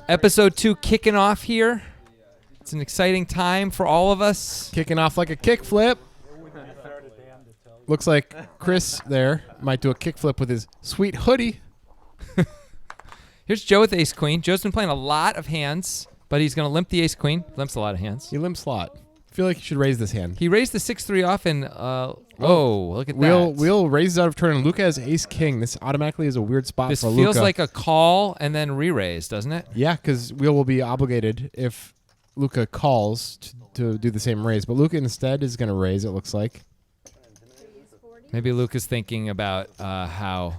Episode 2 kicking off here. It's an exciting time for all of us. Kicking off like a kickflip. Looks like Chris there might do a kickflip with his sweet hoodie. Here's Joe with ace queen. Joe's been playing a lot of hands, but he's going to limp the ace queen. Limps a lot of hands. He limps a lot. I feel like you should raise this hand. He raised the 6-3 off and, look at that. Wheel raises out of turn and Luca has ace king. This automatically is a weird spot This for Luca. feels like a call and then re-raise, doesn't it? Yeah, because Wheel will be obligated if Luca calls to do the same raise. But Luca instead is going to raise, it looks like. Maybe Luca's thinking about how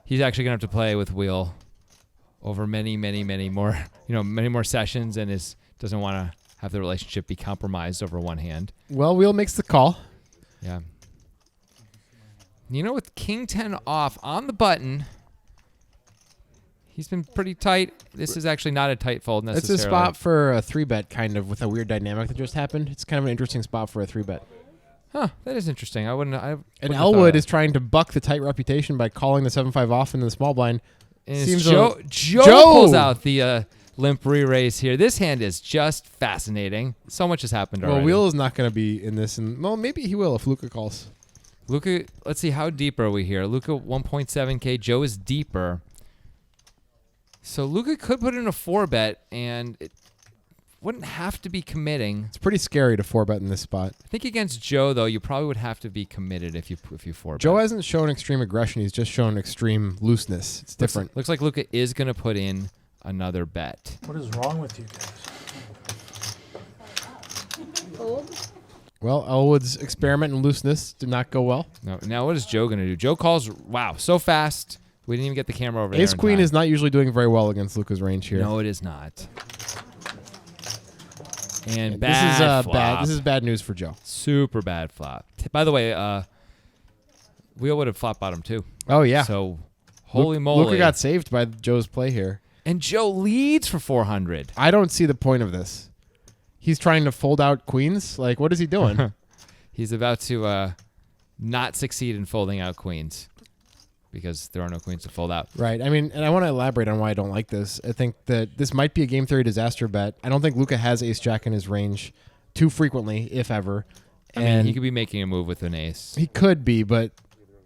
he's actually going to have to play with Wheel over many more sessions and doesn't want to have the relationship be compromised over one hand. Well, Wheel makes the call. Yeah. With king 10 off on the button, he's been pretty tight. This is actually not a tight fold necessarily. It's a spot for a 3-bet kind of with a weird dynamic that just happened. It's kind of an interesting spot for a 3-bet. Huh, that is interesting. And Elwood is trying to buck the tight reputation by calling the 7-5 off into the small blind. And Joe pulls out the limp re-raise here. This hand is just fascinating. So much has happened already. Well, Wheel is not going to be in this. And well, maybe he will if Luca calls. Luca, let's see, how deep are we here? Luca 1.7K. Joe is deeper. So Luca could put in a 4-bet, and it wouldn't have to be committing. It's pretty scary to 4-bet in this spot. I think against Joe, though, you probably would have to be committed if you 4-bet. Joe hasn't shown extreme aggression. He's just shown extreme looseness. It's different. Looks like Luca is going to put in another bet. What is wrong with you guys? Fold. Well, Elwood's experiment in looseness did not go well. No, now what is Joe going to do? Joe calls, wow, so fast. We didn't even get the camera over there. Ace Queen is not usually doing very well against Luca's range here. No, it is not. And this is flop. bad. This is bad news for Joe. Super bad flop. By the way, Wheel would have flop bottom too. Oh yeah. So holy moly. Luca got saved by Joe's play here. And Joe leads for 400. I don't see the point of this. He's trying to fold out queens. Like, what is he doing? He's about to not succeed in folding out queens because there are no queens to fold out. Right. I mean, and I want to elaborate on why I don't like this. I think that this might be a game theory disaster bet. I don't think Luca has ace-jack in his range too frequently, if ever. I mean, he could be making a move with an ace. He could be, but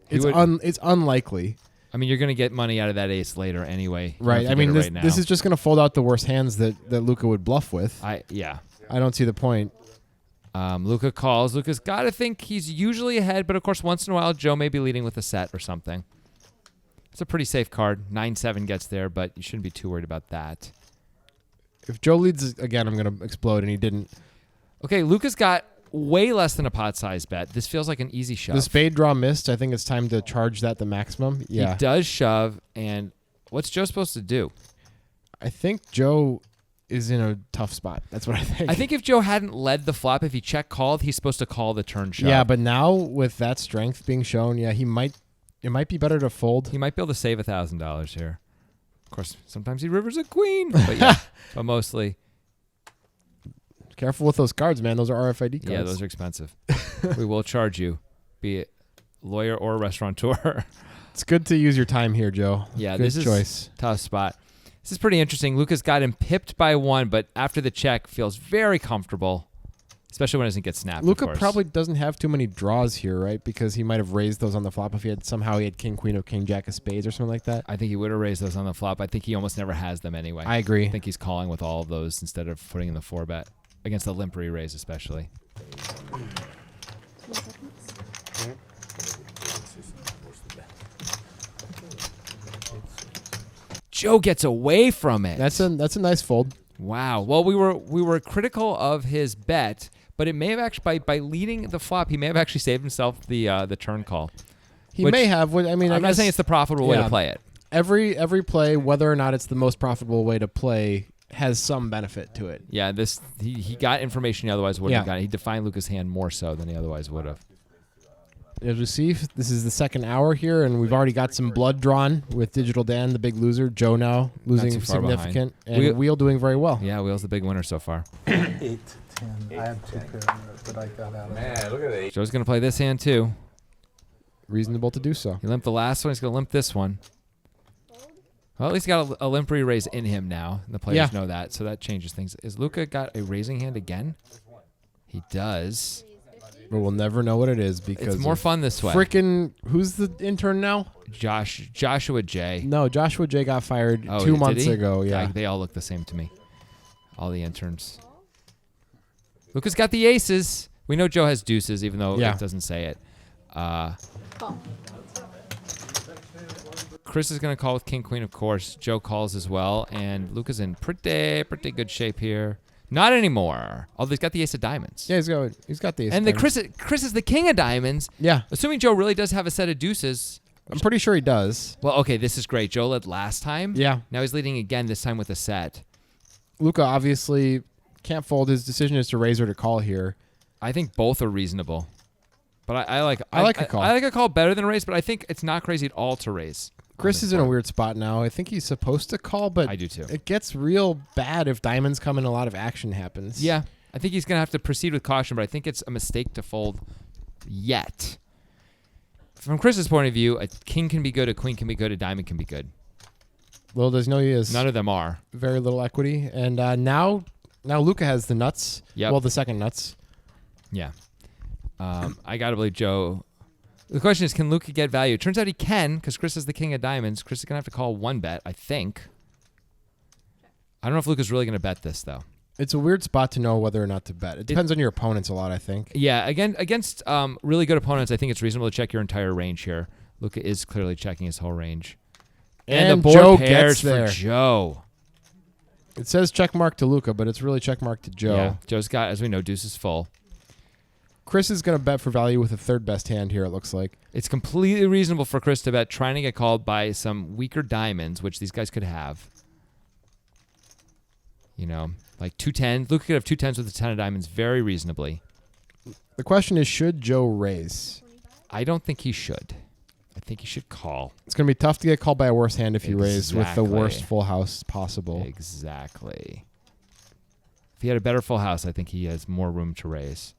it's unlikely. I mean, you're going to get money out of that ace later anyway. Right. I mean, this is just going to fold out the worst hands that Luca would bluff with. Yeah. I don't see the point. Luca calls. Luca's got to think he's usually ahead, but of course, once in a while, Joe may be leading with a set or something. It's a pretty safe card. 9-7 gets there, but you shouldn't be too worried about that. If Joe leads again, I'm going to explode, and he didn't. Okay, Luca's got way less than a pot size bet. This feels like an easy shove. The spade draw missed. I think it's time to charge that the maximum. Yeah. He does shove, and what's Joe supposed to do? I think Joe is in a tough spot. That's what I think. I think if Joe hadn't led the flop, if he check called, he's supposed to call the turn shove. Yeah, but now with that strength being shown, yeah, it might be better to fold. He might be able to save $1,000 here. Of course, sometimes he rivers a queen, but yeah, but mostly. Careful with those cards, man. Those are RFID cards. Yeah, those are expensive. We will charge you, be it lawyer or restaurateur. It's good to use your time here, Joe. Yeah, good this choice. is a tough spot. This is pretty interesting. Luca's got him pipped by 1, but after the check, feels very comfortable, especially when it doesn't get snapped. Luca probably doesn't have too many draws here, right? Because he might have raised those on the flop if he had king, queen, or king, jack of spades or something like that. I think he would have raised those on the flop. I think he almost never has them anyway. I agree. I think he's calling with all of those instead of putting in the 4-bet against the limp re-raise especially. Joe gets away from it. That's a nice fold. Wow. Well, we were critical of his bet, but it may have actually by leading the flop, he may have actually saved himself the turn call. He may have. I mean, I'm not saying it's the profitable way to play it. Every play, whether or not it's the most profitable way to play, has some benefit to it. Yeah. He got information he otherwise wouldn't have gotten. He defined Luca's hand more so than he otherwise would have. As we see, this is the second hour here, and we've already got some blood drawn with Digital Dan, the big loser. Joe now losing significant, and Wheel doing very well. Yeah, Wheel's the big winner so far. 8, 10. I had 2 pairs that I got out of it. Man, look at that. Joe's going to play this hand too. Reasonable to do so. He limped the last one. He's going to limp this one. Well, at least he got a limp re-raise in him now. And the players know that, so that changes things. Is Luca got a raising hand again? He does. But we'll never know what it is because it's more fun this way. Frickin' who's the intern now? Joshua J. No, Joshua J got fired 2 months ago. Yeah, they all look the same to me. All the interns. Luca's got the aces. We know Joe has deuces, even though it doesn't say it. Chris is going to call with king, queen, of course. Joe calls as well, and Luca's in pretty good shape here. Not anymore. Although he's got the ace of diamonds. Yeah, he's got the ace. And Chris is the king of diamonds. Yeah. Assuming Joe really does have a set of deuces. I'm pretty sure he does. Well, okay, this is great. Joe led last time. Yeah. Now he's leading again, this time with a set. Luca obviously can't fold. His decision is to raise or to call here. I think both are reasonable. But I like a call. I like a call better than a raise, but I think it's not crazy at all to raise. Chris is in a weird spot now. I think he's supposed to call, but I do too. It gets real bad if diamonds come and a lot of action happens. Yeah. I think he's going to have to proceed with caution, but I think it's a mistake to fold yet. From Chris's point of view, a king can be good, a queen can be good, a diamond can be good. Little does know he is. None of them are. Very little equity. And now Luca has the nuts. Yep. Well, the second nuts. Yeah. I got to believe Joe. The question is, can Luca get value? It turns out he can, because Chris is the king of diamonds. Chris is going to have to call one bet, I think. I don't know if Luca's really going to bet this, though. It's a weird spot to know whether or not to bet. It depends on your opponents a lot, I think. Yeah, against really good opponents, I think it's reasonable to check your entire range here. Luca is clearly checking his whole range. And the board Joe pairs gets there. for Joe. It says check mark to Luca, but it's really check mark to Joe. Yeah, Joe's got, as we know, deuces full. Chris is going to bet for value with a third best hand here, it looks like. It's completely reasonable for Chris to bet trying to get called by some weaker diamonds, which these guys could have. You know, like 2-10. Luca could have 2-10s with a 10 of diamonds very reasonably. The question is, should Joe raise? I don't think he should. I think he should call. It's going to be tough to get called by a worse hand if you raise with the worst full house possible. Exactly. If he had a better full house, I think he has more room to raise.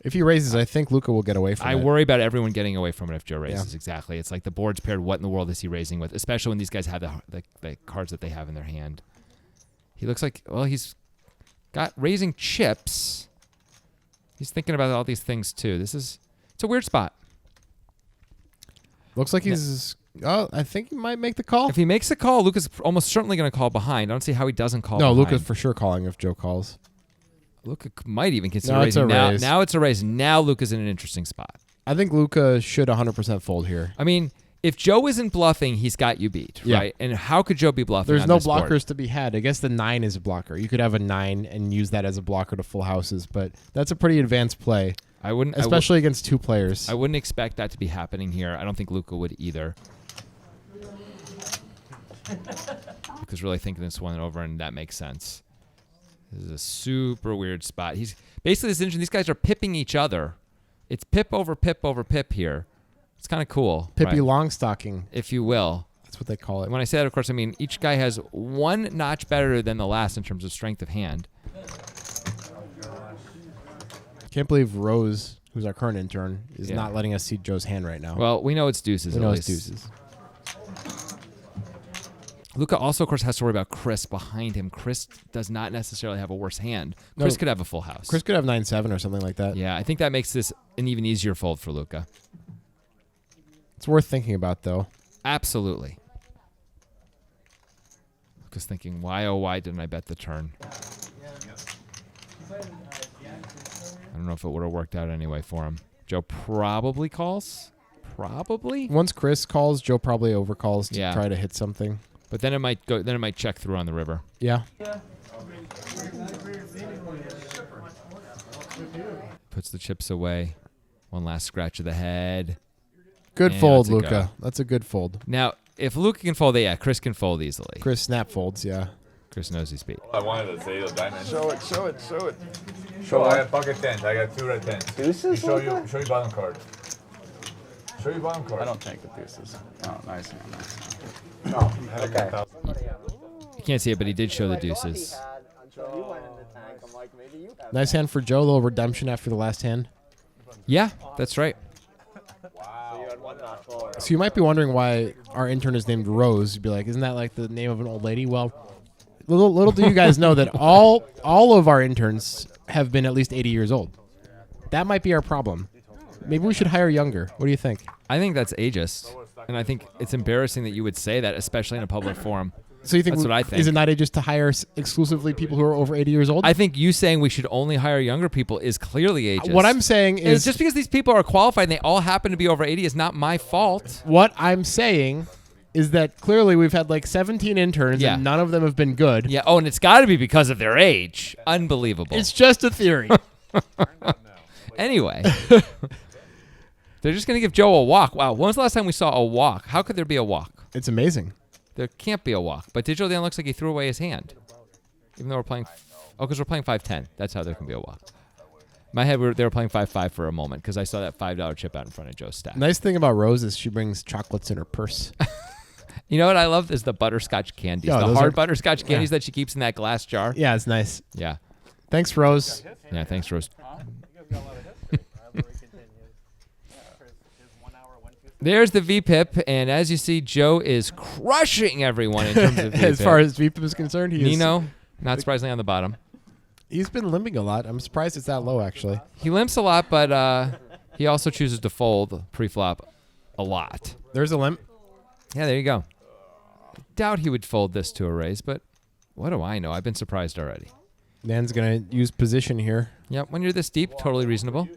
If he raises, I think Luca will get away from it. I worry about everyone getting away from it if Joe raises. Yeah. Exactly. It's like the board's paired. What in the world is he raising with? Especially when these guys have the cards that they have in their hand. He looks like, well, he's got raising chips. He's thinking about all these things too. It's a weird spot. Looks like he's. Oh, I think he might make the call. If he makes a call, Luca's almost certainly going to call behind. I don't see how he doesn't call. No, behind. Luca's for sure calling if Joe calls. Luca might even consider raising. Now it's a raise. Now Luca's in an interesting spot. I think Luca should 100% fold here. I mean, if Joe isn't bluffing, he's got you beat, right? And how could Joe be bluffing? There's no blockers to be had. I guess the 9 is a blocker. You could have a 9 and use that as a blocker to full houses, but that's a pretty advanced play. I wouldn't, especially against two players. I wouldn't expect that to be happening here. I don't think Luca would either. Luca's really thinking this one over, and that makes sense. This is a super weird spot. He's basically this engine. These guys are pipping each other. It's pip over pip over pip here. It's kind of cool. Pippy Longstocking, if you will. That's what they call it. And when I say that, of course, I mean each guy has one notch better than the last in terms of strength of hand. Can't believe Rose, who's our current intern, is not letting us see Joe's hand right now. Well, we know it's deuces. We know it's deuces. Luca also, of course, has to worry about Chris behind him. Chris does not necessarily have a worse hand. Chris could have a full house. Chris could have 9-7 or something like that. Yeah, I think that makes this an even easier fold for Luca. It's worth thinking about, though. Absolutely. Luca's thinking, why, oh, why didn't I bet the turn? I don't know if it would have worked out anyway for him. Joe probably calls. Probably. Once Chris calls, Joe probably overcalls to try to hit something. But then it might go. Then it might check through on the river. Yeah. Puts the chips away. One last scratch of the head. Good fold, Luca. That's a good fold. Now, if Luca can fold, Chris can fold easily. Chris snap folds, yeah. Chris knows his beat. I wanted to say the diamond. Show it, show it, show it. So I got pocket 10s. I got 2 red 10s. Deuces? Show you bottom card. Show you bottom card. I don't take the deuces. Oh, nice hand, nice hand. No, okay. You can't see it, but he did show the deuces. Nice hand for Joe. A little redemption after the last hand. Yeah, that's right. Wow. So you had one notch lower. So you might be wondering why our intern is named Rose. You'd be like, isn't that like the name of an old lady? Well, little do you guys know that all of our interns have been at least 80 years old. That might be our problem. Maybe we should hire younger. What do you think? I think that's ageist, and I think it's embarrassing that you would say that, especially in a public forum. So you think That's what I think. Is it not ageist to hire exclusively people who are over 80 years old? I think you saying we should only hire younger people is clearly ageist. What I'm saying And is just because these people are qualified and they all happen to be over 80 is not my fault. What I'm saying is that clearly we've had like 17 interns Yeah. and none of them have been good. Yeah. Oh, and it's got to be because of their age. Unbelievable. It's just a theory. Anyway, they're just going to give Joe a walk. Wow. When was the last time we saw a walk? How could there be a walk? It's amazing. There can't be a walk. But Digital Dan looks like he threw away his hand. Even though we're playing... Oh, because we're playing 5-10. That's how there can be a walk. In my head, they were playing 5-5 for a moment because I saw that $5 chip out in front of Joe's stack. Nice thing about Rose is she brings chocolates in her purse. You know what I love is the butterscotch candies. Yeah, the those hard are- butterscotch candies that she keeps in that glass jar. Yeah, it's nice. Yeah. Thanks, Rose. Yeah, thanks, Rose. There's the VPIP, and as you see, Joe is crushing everyone in terms of VPIP. As far as VPIP is concerned, Nino, not surprisingly, on the bottom. He's been limping a lot. I'm surprised it's that low, actually. He limps a lot, but he also chooses to fold pre-flop a lot. There's a limp. Yeah, there you go. I doubt he would fold this to a raise, but what do I know? I've been surprised already. Dan's going to use position here. Yep, when you're this deep, totally reasonable.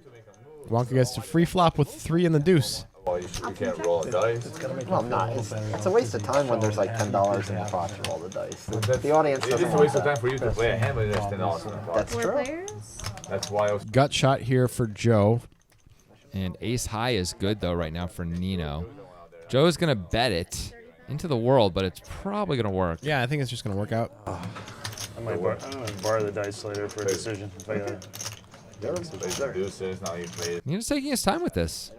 Wonka gets to free flop with 3 in the deuce. Well, you can't roll a dice. Well, no, it's a waste of time when there's like $10 in the pot to roll the dice. The audience It's doesn't just a want waste of time that. for you to play a hand when there's $10 in the pot. That's Four true. players? That's why I was. Gut shot here for Joe. And ace high is good, though, right now for Nino. Joe's going to bet it into the world, but it's probably going to work. Yeah, I think it's just going to work out. I'm gonna borrow the dice later for a decision. If I gotta. Plays the deuces, now you play it. Nino's taking his time with this.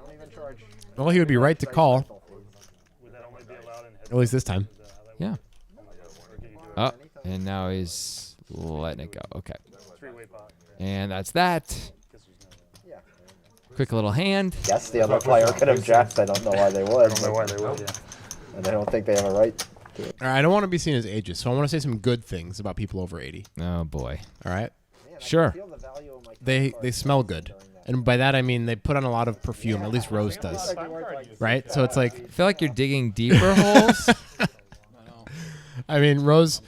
Well, he would be right to call, Would that only be allowed in at least this time. Yeah. Oh, and now he's letting it go. Okay. three-way pot? And that's that. Quick little hand. Yes, the other player could object. I don't know why they would. I don't know why they would. Yeah. And I don't think they have a right to it. All right, I don't want to be seen as ageist, so I want to say some good things about people over 80. Oh, boy. All right? Sure. They smell good. And by that, I mean they put on a lot of perfume. At least Rose does. Right? So it's like, I feel like you're digging deeper holes. I mean, Rose,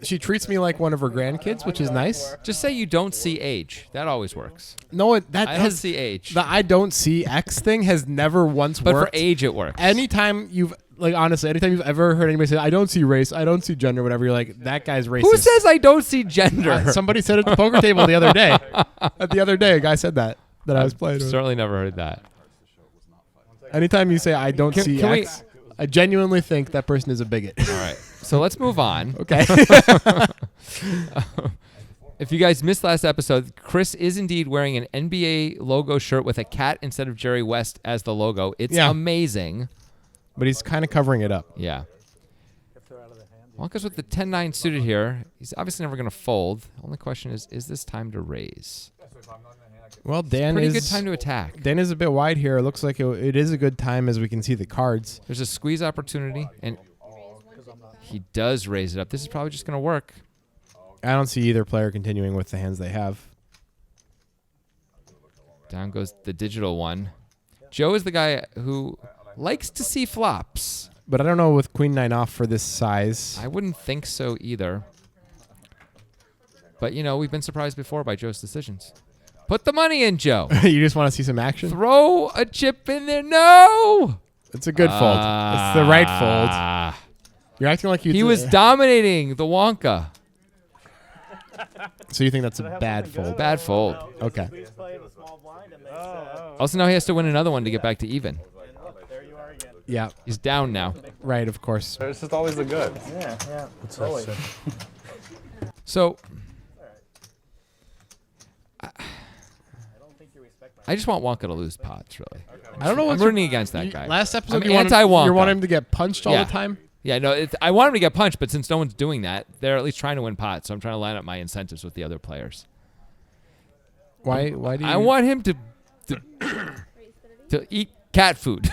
she treats me like one of her grandkids, which is nice. Just say you don't see age. That always works. No, that I don't has see age. the I don't see X thing has never once But worked. for age, it works. Anytime you've honestly, anytime you've ever heard anybody say I don't see race, I don't see gender, whatever, you're like that guy's racist. Who says I don't see gender? Somebody said at the poker table the other day. The other day, a guy said that I was playing with. Certainly never heard that. Anytime you say I don't see can we- X, I genuinely think that person is a bigot. All right. So let's move on. Okay. If you guys missed last episode, Chris is indeed wearing an NBA logo shirt with a cat instead of Jerry West as the logo. It's Yeah. amazing. But he's kind of covering it up. Yeah. Wonka's with the 10-9 suited here. He's obviously never going to fold. Only question is this time to raise? Well, Dan Pretty is good time to attack. Dan is a bit wide here. It looks like it is a good time as we can see the cards. There's a squeeze opportunity, and he does raise it up. This is probably just going to work. I don't see either player continuing with the hands they have. Down goes the digital one. Joe is the guy who likes to see flops. But I don't know with Queen 9 off for this size. I wouldn't think so either. But, we've been surprised before by Joe's decisions. Put the money in, Joe. You just want to see some action? Throw a chip in there. No! It's a good fold. It's the right fold. You're acting like He was dominating the Wonka. So you think that's a bad fold? Bad fold. Okay. Also, now he has to win another one to get back to even. Yeah. He's down now. Right, of course. It's just always the good. Yeah. So, I just want Wonka to lose pots, really. I don't know I'm what's rooting against that guy. Last episode, I'm you want anti-Wonka. you want him to get punched all Yeah. the time? Yeah, no, I want him to get punched, but since no one's doing that, they're at least trying to win pots, so I'm trying to line up my incentives with the other players. Why do you... I want him to eat cat food.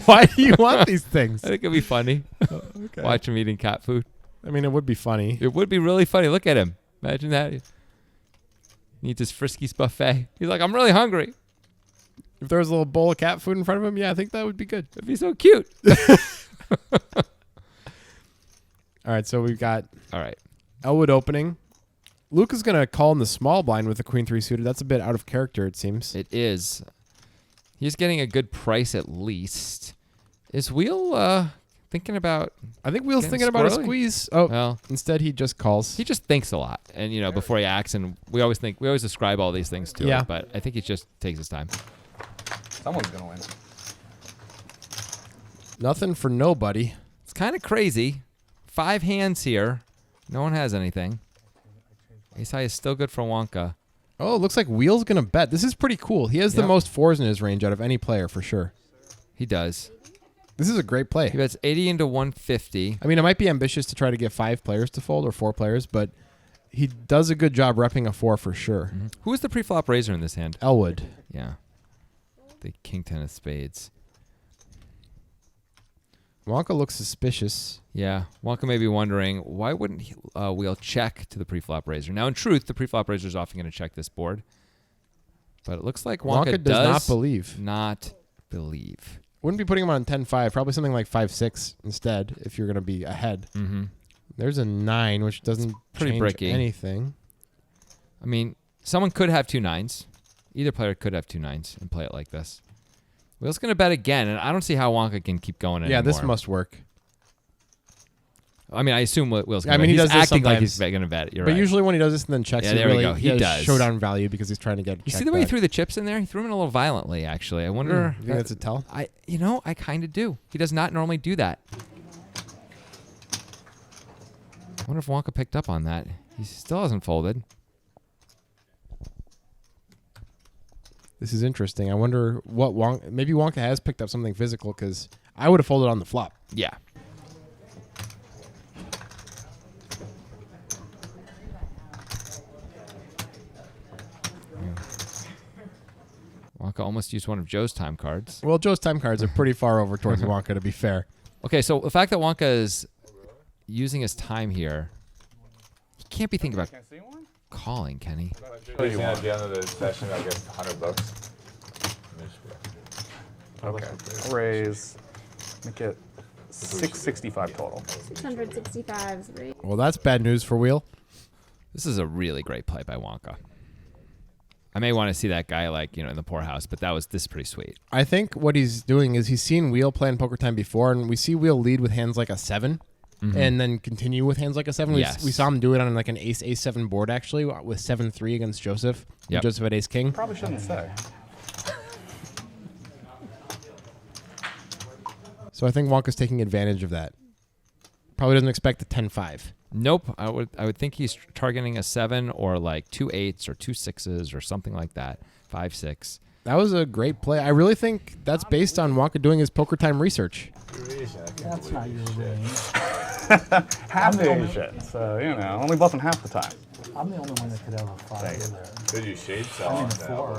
Why do you want these things? I think it'd be funny. Okay. Watch him eating cat food. I mean, it would be funny. It would be really funny. Look at him. Imagine that. He eats his Friskies buffet. He's like, I'm really hungry. If there was a little bowl of cat food in front of him, yeah, I think that would be good. It'd be so cute. All right, so we've got All right. Elwood opening. Luke is going to call in the small blind with the queen 3 suited. That's a bit out of character, it seems. It is. He's getting a good price at least. Is Wheel thinking about... I think Wheel's Getting thinking about a squirrely. squeeze. Oh, Well, instead he just calls. he just thinks a lot. And, before he acts, and we always describe all these things to Yeah. him. But I think he just takes his time. Someone's going to win. Nothing for nobody. It's kind of crazy. 5 hands here. No one has anything. Ace high is still good for Wonka. Oh, it looks like Wheel's going to bet. This is pretty cool. He has the Yep. most 4s in his range out of any player for sure. He does. This is a great He play. bets 80 into 150. I mean, it might be ambitious to try to get 5 players to fold or 4 players, but he does a good job repping a 4 for sure. Who is the pre-flop raiser in this hand? Elwood. Yeah. The king 10 of spades. Wonka looks suspicious. Yeah. Wonka may be wondering, why wouldn't Wheel check to the pre-flop raiser? Now, in truth, the pre-flop raiser is often going to check this board. But it looks like Wonka, does not believe. Not believe. Wouldn't be putting him on 10-5. Probably something like 5-6 instead if you're going to be ahead. Mm-hmm. There's a 9, which doesn't pretty change bricky. anything. I mean, someone could have 2 9s. Either player could have 2 9s and play it like this. Wheel's going to bet again, and I don't see how Wonka can keep going anymore. Yeah, this must work. I mean, I assume Wheel's going to I bet. mean, he He's does this acting like he's sometimes. going to bet. You're But right. usually when he does this and then checks, Yeah, he there we really go. He has does. showdown value because he's trying to get a You check see the way he back. threw the chips in there? He threw them in a little violently, actually. I wonder... You think that's a tell? I kind of do. He does not normally do that. I wonder if Wonka picked up on that. He still hasn't folded. This is interesting. I wonder what Wonka... Maybe Wonka has picked up something physical because I would have folded on the flop. Yeah. Wonka almost used one of Joe's time cards. Well, Joe's time cards are pretty far over towards Wonka, to be fair. Okay, so the fact that Wonka is using his time here, he can't be thinking about Can't see one? calling, can he? Raising at the end of the session, I get $100. Okay. I'll raise. Make it 665 total. 665s, right? Well, that's bad news for Wheel. This is a really great play by Wonka. I may want to see that guy in the poorhouse, but this is pretty sweet. I think what he's doing is he's seen Wheel play in poker time before, and we see Wheel lead with hands like a 7, and then continue with hands like a 7. Yes. We saw him do it on like an ace-7 board, actually, with 7-3 against Joseph. when Yep. Joseph had ace-king. Probably shouldn't say. So I think Wonka's taking advantage of that. Probably doesn't expect a 10-5. Nope. I would think he's targeting a 7 or like 2 8s or 2 6s or something like that. 5 6. That was a great play. I really think that's based on Wonka doing his poker time research. That's not your range. Half the Asian, so, only bluffing half the time. I'm the only one that could have a 5 in there. Did you shade I sell mean, on a that? 4.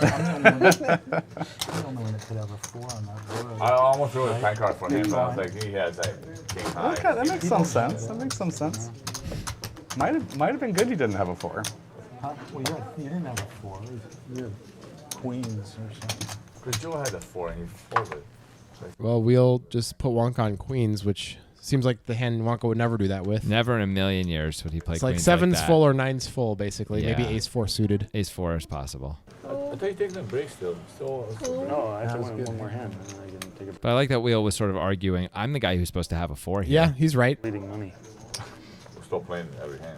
I'm the only one that could have a 4 on that board. I almost threw a pen card for him, but I was like, he has king high. Okay, that makes some sense. That makes some sense. Might have been good he didn't have a 4. Huh? Well, you didn't have a 4. You had queens or something. Because Joe had a 4 and he folded. Well, we'll just put Wonka on queens, which seems like the hand Wonka would never do that with. Never in a million years would he play It's like queens 7's that. full or 9's full, basically. Maybe Yeah. ace-4 suited. Ace 4 is possible. I thought you taking a break still. No, I have to That was win good. one more hand, and then I can take a But I like that Wheel was sort of arguing, I'm the guy who's supposed to have a 4 here. Yeah, he's right. leading money. We're still playing every hand.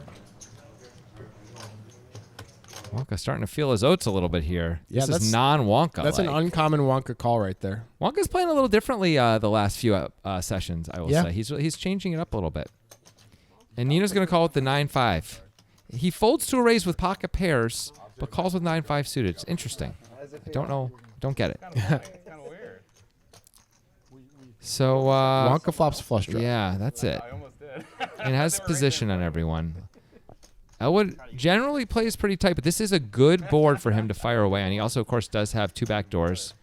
Wonka's starting to feel his oats a little bit here. Yeah, This that's- is non-Wonka. That's an uncommon Wonka call right there. Wonka's playing a little differently the last few sessions, I will Yeah. say. He's changing it up a little bit. And Nino's going to call with the 9-5. He folds to a raise with pocket pairs, but calls with 9-5 suited. It's interesting. I don't know. Don't get it. It's kind of weird. So, Wonka flops flush draw. yeah, that's it. I almost did. And has position on everyone. Elwood generally plays pretty tight, but this is a good board for him to fire away on. He also, of course, does have 2 back doors.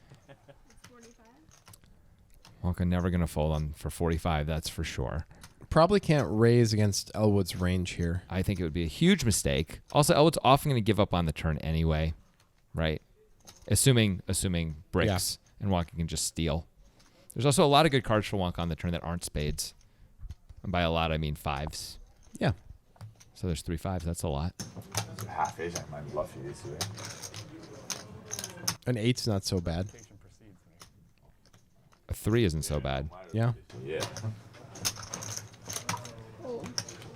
Wonka never going to fold on for 45, that's for sure. Probably can't raise against Elwood's range here. I think it would be a huge mistake. Also, Elwood's often going to give up on the turn anyway, right? Assuming bricks, and Wonka can just steal. There's also a lot of good cards for Wonka on the turn that aren't spades. And by a lot, I mean 5s. Yeah. So there's 3 5s. That's a lot. Half ace, I might bluff you today. An 8's not so bad. A 3 isn't so bad. Yeah. Yeah.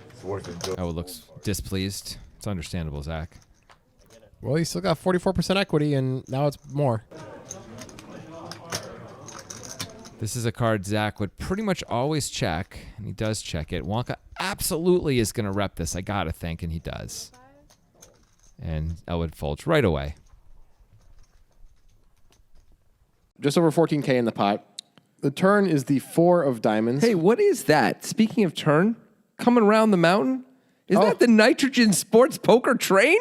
It's worth it. Elwood looks displeased. It's understandable, Zach. Well, he's still got 44% equity, and now it's more. This is a card Zach would pretty much always check, and he does check it. Wonka absolutely is going to rep this, I got to think, and he does. And Elwood folds right away. Just over 14K in the pot. The turn is the 4 of diamonds. Hey, what is that? Speaking of turn, coming around the mountain? Is that the Nitrogen Sports Poker train?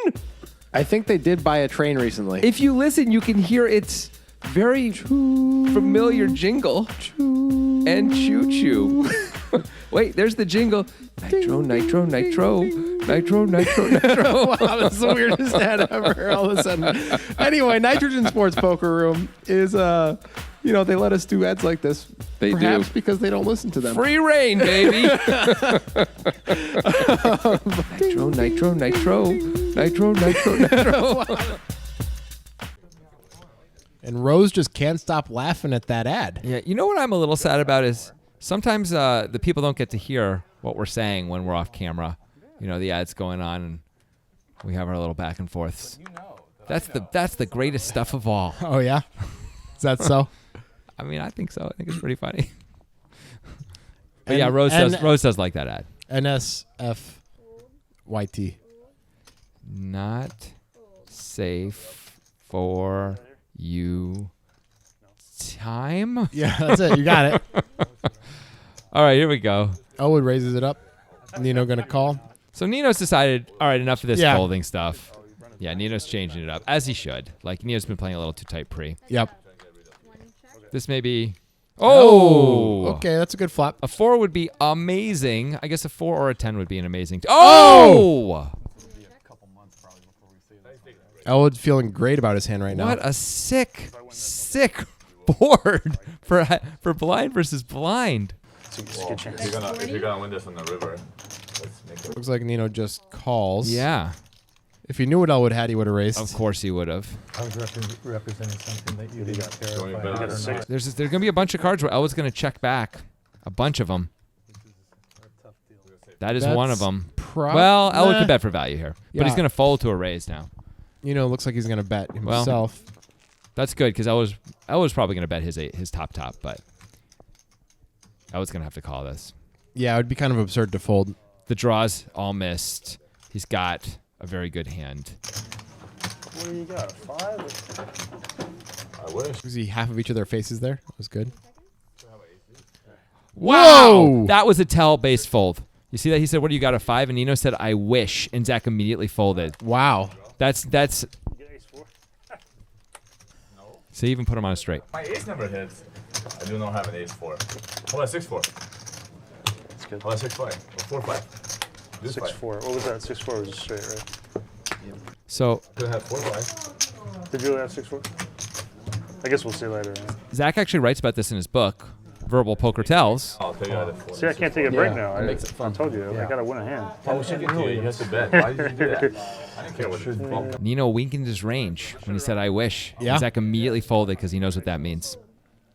I think they did buy a train recently. If you listen, you can hear its very familiar jingle. And choo-choo. Wait, there's the jingle. Nitro, nitro, nitro. Nitro, nitro, nitro. Wow, that's the weirdest ad ever all of a sudden. Anyway, Nitrogen Sports Poker Room is, they let us do ads like this. They perhaps do. because they don't listen to them. Free reign, baby. Nitro, nitro, nitro. Nitro, nitro, nitro. And Rose just can't stop laughing at that ad. Yeah, you know what I'm a little sad about is sometimes the people don't get to hear what we're saying when we're off camera. The ad's going on, and we have our little back and forths. That's the greatest stuff of all. Oh, yeah? Is that so? I mean, I think so. I think it's pretty funny. But yeah, Rose does like that ad. NSFYT. Not safe for you time. Yeah, that's it. You got it. All right, here we go. Elwood raises it up. Nino going to call. So Nino's decided, all right, enough of this Yeah. folding stuff. Yeah, Nino's changing it up, as he should. Like, Nino's been playing a little too tight pre. Yep. This may be... Oh! Okay, that's a good flop. A 4 would be amazing. I guess a 4 or a 10 would be an amazing... Oh! Elwood feeling great about his hand right now. What a sick board for blind versus blind. If you're gonna win this on the river, let's make it. Looks like Nino just calls. Yeah, If he knew what Elwood had, he would have raised. of course he would have. I was representing something that you didn't care Going if I better. did or not. There's going to be a bunch of cards where Elwood's going to check back. A bunch of them. That is one of them. Well, Elwood could bet for value here. But he's Yeah. going to fold to a raise now. Nino looks like he's going to bet Well, himself. That's good because Elwood's probably going to bet his top, but Elwood's going to have to call this. Yeah, it would be kind of absurd to fold. The draws all missed. He's got a very good hand. What do you got? 5? I wish. You see half of each of their faces there? That was good. Wow! Whoa! That was a tell-based fold. You see that? He said, what do you got, a 5? And Nino said, I wish. And Zach immediately folded. Wow. That's. So he even put him on a straight. My ace never hits. I do not have an ace 4. Hold on, 6-4. That's good. Hold on, 6-5. Or 4-5. This 6-4. What was that? 6-4 was a straight, right? So Could have 4-5. Did you really have 6-4? I guess we'll see later. Right? Zach actually writes about this in his book, Verbal Poker Tells. I'll tell you how to 4. See, I can't take a break Yeah, now. it makes it fun. I told you. Yeah. I gotta win a hand. I was checking to you. You have to bet. Why did you do that? I didn't care what you did. Nino weakened his range when he said, I wish. Yeah. And Zach immediately folded because he knows what that means.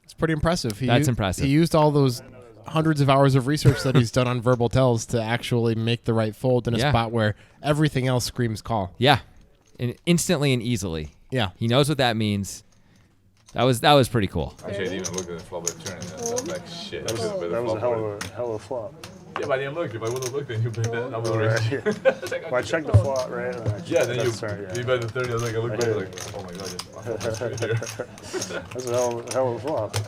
It's pretty impressive. That's impressive. He used all those hundreds of hours of research that he's done on verbal tells to actually make the right fold in a Yeah. spot where everything else screams call. Yeah. And instantly and easily. Yeah. He knows what that means. That was pretty cool. Actually, I didn't even look at the flop turn. And I was like, shit. That was a hell of a flop. Yeah, but I didn't look. If I would have looked, then you bet that. I would have raised you. Well, I checked the flop, right? And Yeah, then you yeah. bet the 30. I was like, I looked back, I was like, oh my god, I felt straight here. That's a hell of a flop. I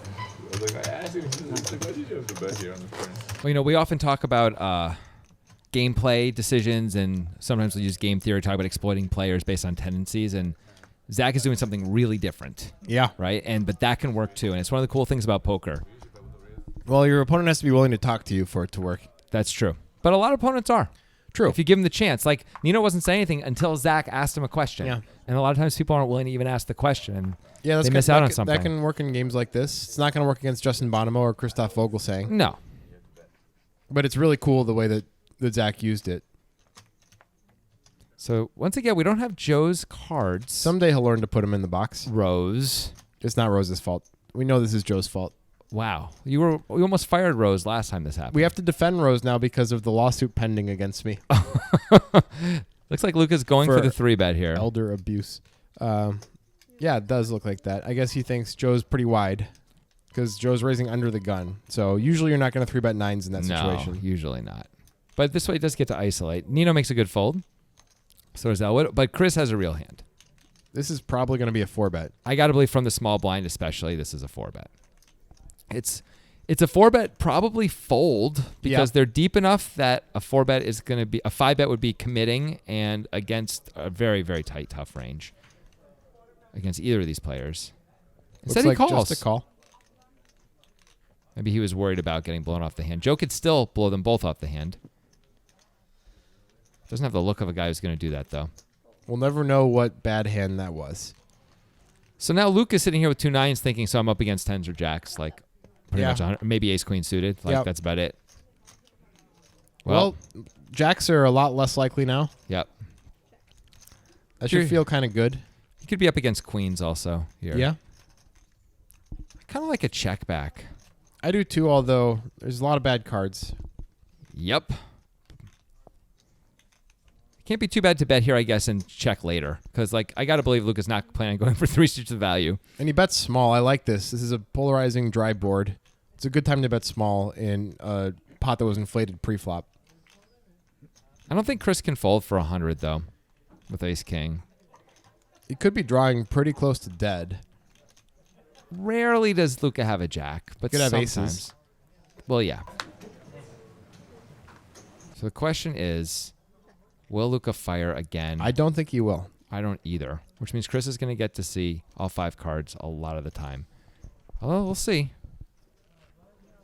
was like, I asked him, why did you have to bet here on the turn? Well, we often talk about gameplay decisions, and sometimes we'll use game theory, talk about exploiting players based on tendencies, and Zach is doing something really different. Yeah. Right? But that can work too, and it's one of the cool things about poker. Well, your opponent has to be willing to talk to you for it to work. That's true. But a lot of opponents are. True. If you give him the chance. Like, Nino wasn't saying anything until Zach asked him a question. Yeah. And a lot of times people aren't willing to even ask the question, and Yeah, they miss out on something. That can work in games like this. It's not going to work against Justin Bonomo or Christoph Vogelsang. No. But it's really cool the way that Zach used it. So, once again, we don't have Joe's cards. Someday he'll learn to put them in the box. Rose. It's not Rose's fault. We know this is Joe's fault. Wow. You almost fired Rose last time this happened. We have to defend Rose now because of the lawsuit pending against me. Looks like Luca's going for the 3-bet here. Elder abuse. Yeah, it does look like that. I guess he thinks Joe's pretty wide because Joe's raising under the gun. So usually you're not going to 3-bet 9s in that situation. No, usually not. But this way it does get to isolate. Nino makes a good fold. So does Elwood. But Chris has a real hand. This is probably going to be a 4-bet. I got to believe from the small blind especially, this is a 4-bet. It's a 4-bet probably fold because they're deep enough that a 4-bet is going to be a 5-bet would be committing and against a very, very tight, tough range against either of these players. Instead, Looks he like calls. just a call. Maybe he was worried about getting blown off the hand. Joe could still blow them both off the hand. Doesn't have the look of a guy who's going to do that, though. We'll never know what bad hand that was. So now Luke is sitting here with 2 9s thinking, so I'm up against 10s or jacks, like pretty much 100, maybe ace queen suited. Like that's about it. Well, jacks are a lot less likely now. Yep. That should feel kind of good. He could be up against queens also here. Yeah. I kind of like a check back. I do too, although there's a lot of bad cards. Yep. Can't be too bad to bet here, I guess, and check later. Because, like, I got to believe Luke is not planning on going for 3 streets of value. And he bets small. I like this. This is a polarizing dry board. It's a good time to bet small in a pot that was inflated pre-flop. I don't think Chris can fold for 100, though, with ace-king. He could be drawing pretty close to dead. Rarely does Luca have a jack, but Could have sometimes. aces. Well, yeah. So the question is, will Luca fire again? I don't think he will. I don't either, which means Chris is going to get to see all 5 cards a lot of the time. Although, we'll see.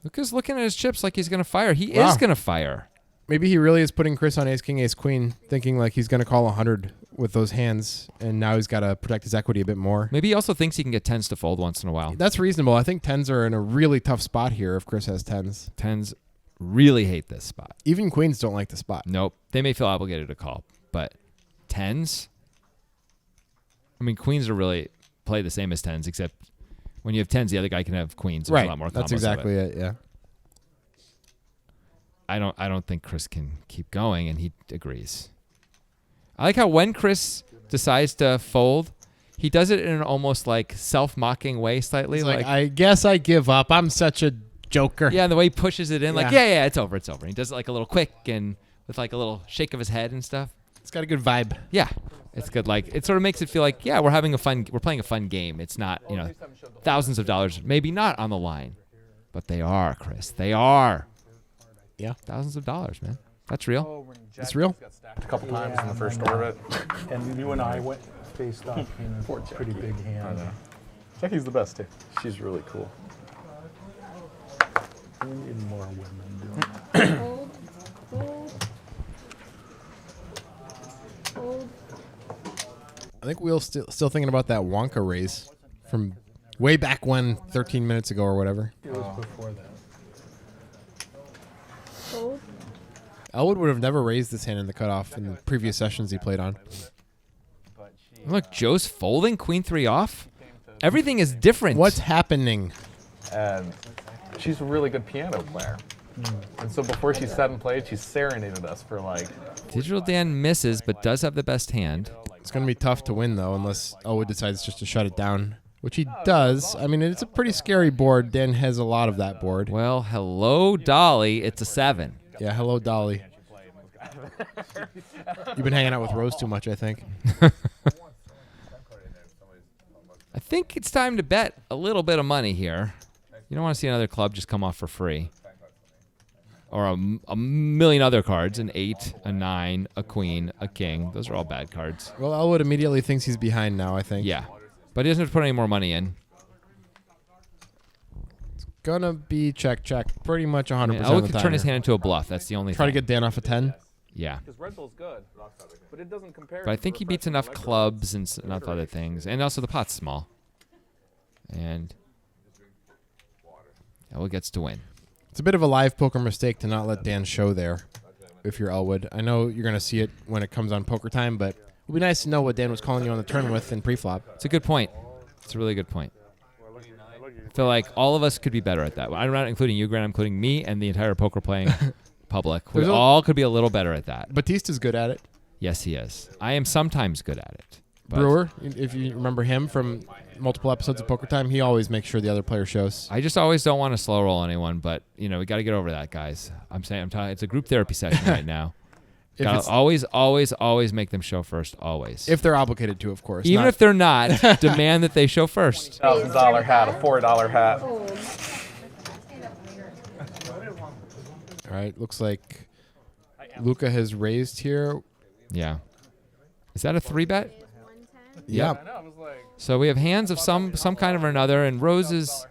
Luca's looking at his chips like he's going to fire. He is going to fire. Maybe he really is putting Chris on ace king, ace queen, thinking like he's going to call 100 with those hands, and now he's got to protect his equity a bit more. Maybe he also thinks he can get 10s to fold once in a while. That's reasonable. I think 10s are in a really tough spot here if Chris has 10s. 10s really hate this spot. Even queens don't like the spot. Nope. They may feel obligated to call, but 10s? I mean, queens are really play the same as 10s, except when you have 10s, the other guy can have queens. There's Right. a lot more combos That's of exactly it, yeah. I don't think Chris can keep going, and he agrees. I like how when Chris decides to fold, he does it in an almost like self-mocking way slightly. He's like, I guess I give up. I'm such a joker. Yeah, and the way he pushes it in, like, Yeah. yeah, it's over. And he does it like a little quick and with like a little shake of his head and stuff. It's got a good vibe. Yeah, it's good. Like, it sort of makes it feel like, yeah, we're playing a fun game. It's not, thousands of dollars, maybe not on the line, but they are, Chris. They are. Yeah. Thousands of dollars, man. That's real. It's real. A couple times in the first orbit. And you and I went faced off in a pretty big hand. Jackie's the best too. She's really cool. We need more women doing that. Fold. Fold. Fold. I think Wheel's still thinking about that Wonka raise from way back when, 13 minutes ago or whatever. It was before that. Fold. Elwood would have never raised this hand in the cutoff in the previous sessions he played on. Look, Joe's folding queen 3 off. Everything is different. What's happening? And she's a really good piano player. And so before she sat and played, she serenaded us for like... Digital Dan misses, but does have the best hand. It's going to be tough to win, though, unless Elwood decides just to shut it down, which he does. I mean, it's a pretty scary board. Dan has a lot of that board. Well, hello, Dolly. It's a 7. Yeah, hello, Dolly. You've been hanging out with Rose too much, I think. I think it's time to bet a little bit of money here. You don't want to see another club just come off for free. or a million other cards, an 8, a 9, a queen, a king. Those are all bad cards. Well, Elwood immediately thinks he's behind now, I think. Yeah. But he doesn't have to put any more money in. Gonna be check, pretty much 100% I mean, of Elwood the could time. turn his here. hand into a bluff. That's the only Try to thing. get Dan off a 10. Yeah. Because Red Bull's good, but it doesn't compare. But I to think he beats refreshing enough liquor. clubs and enough other things. And also the pot's small. And Elwood gets to win. It's a bit of a live poker mistake to not let Dan show there if you're Elwood. I know you're going to see it when it comes on Poker Time, but it would be nice to know what Dan was calling you on the turn with in preflop. It's a good point. It's a really good point. I feel like all of us could be better at that. I'm not including you, Grant. I'm including me and the entire poker playing public. We all could be a little better at that. Batista's good at it. Yes, he is. I am sometimes good at it. But Brewer, if you remember him from multiple episodes of Poker Time, he always makes sure the other player shows. I just always don't want to slow roll anyone, but we got to get over that, guys. I'm telling. It's a group therapy session right now. Gotta always make them show first. Always. If they're obligated to, of course. Even if they're not, demand that they show first. $1,000 hat, a $4 hat. All right, looks like Luca has raised here. Yeah. Is that a 3-bet? Yeah. So we have hands of some kind of or another, and Rose is.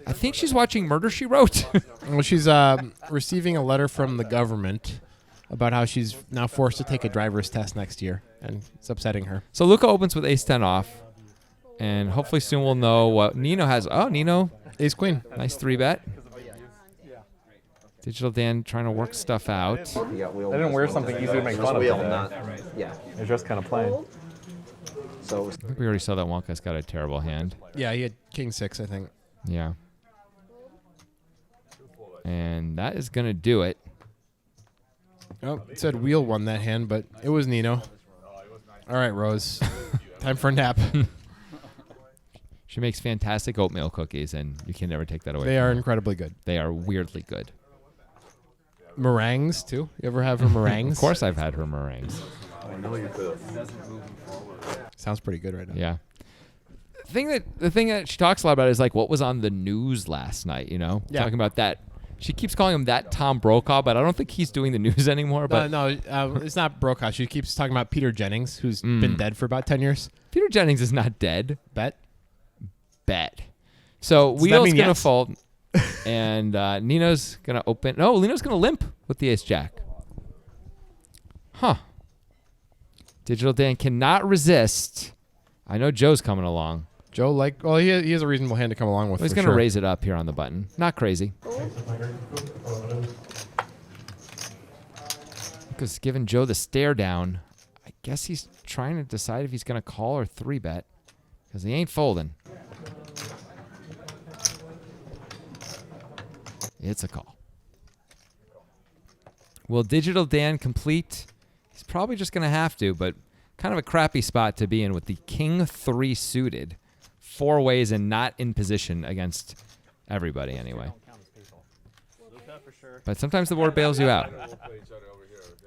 I think she's watching Murder, She Wrote. Well, she's receiving a letter from the government about how she's now forced to take a driver's test next year, and it's upsetting her. So Luca opens with ace-10 off, and hopefully soon we'll know what Nino has. Oh, Nino. Ace-queen. Nice 3-bet. Digital Dan trying to work stuff out. You got wheel. I didn't wear something easy to make fun of wheel, today. not. Yeah. They're just kind of plain. So I think we already saw that Wonka's got a terrible hand. Yeah, he had king-6, I think. Yeah. And that is going to do it. Oh, it said wheel won that hand, but it was Nino. All right, Rose. Time for a nap. She makes fantastic oatmeal cookies, and you can never take that away They from are her. incredibly good. They are weirdly good. Meringues, too? You ever have her meringues? Of course I've had her meringues. Sounds pretty good right now. Yeah. The thing that she talks a lot about is like what was on the news last night, Yeah. Talking about that. She keeps calling him that Tom Brokaw, but I don't think he's doing the news anymore. But No, it's not Brokaw. She keeps talking about Peter Jennings, who's been dead for about 10 years. Peter Jennings is not dead. Bet? So that Wheel's mean going to yes? fold, and Nino's going to open. No, Nino's going to limp with the ace-jack. Huh. Digital Dan cannot resist. I know Joe's coming along. Joe, he has a reasonable hand to come along with. Well, he's going going to raise it up here on the button. Not crazy. Because giving Joe the stare down, I guess he's trying to decide if he's going to call or 3-bet. Because he ain't folding. It's a call. Will Digital Dan complete? He's probably just going to have to, but kind of a crappy spot to be in with the King 3 suited. 4 ways and not in position against everybody anyway. But sometimes the board bails you out.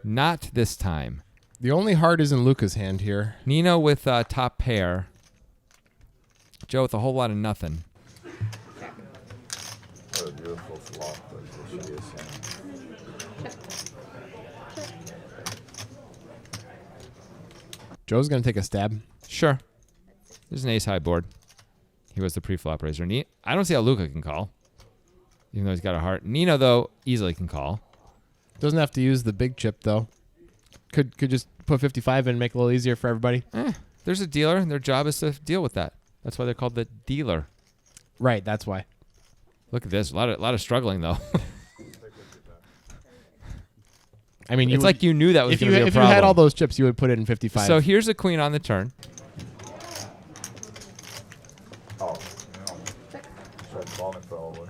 Not this time. The only heart is in Luca's hand here. Nino with top pair. Joe with a whole lot of nothing. What a beautiful flop that she is. Joe's going to take a stab. Sure. There's an ace-high board. He was the pre-flop raiser. I don't see how Luca can call, even though he's got a heart. Nino, though, easily can call. Doesn't have to use the big chip, though. Could just put 55 in and make it a little easier for everybody. There's a dealer, and their job is to deal with that. That's why they're called the dealer. Right, that's why. Look at this. A lot of struggling, though. I mean, It's like you knew that was going to be a if problem. you had all those chips, you would put it in 55. So here's a queen on the turn. Oh, tried falling fell away.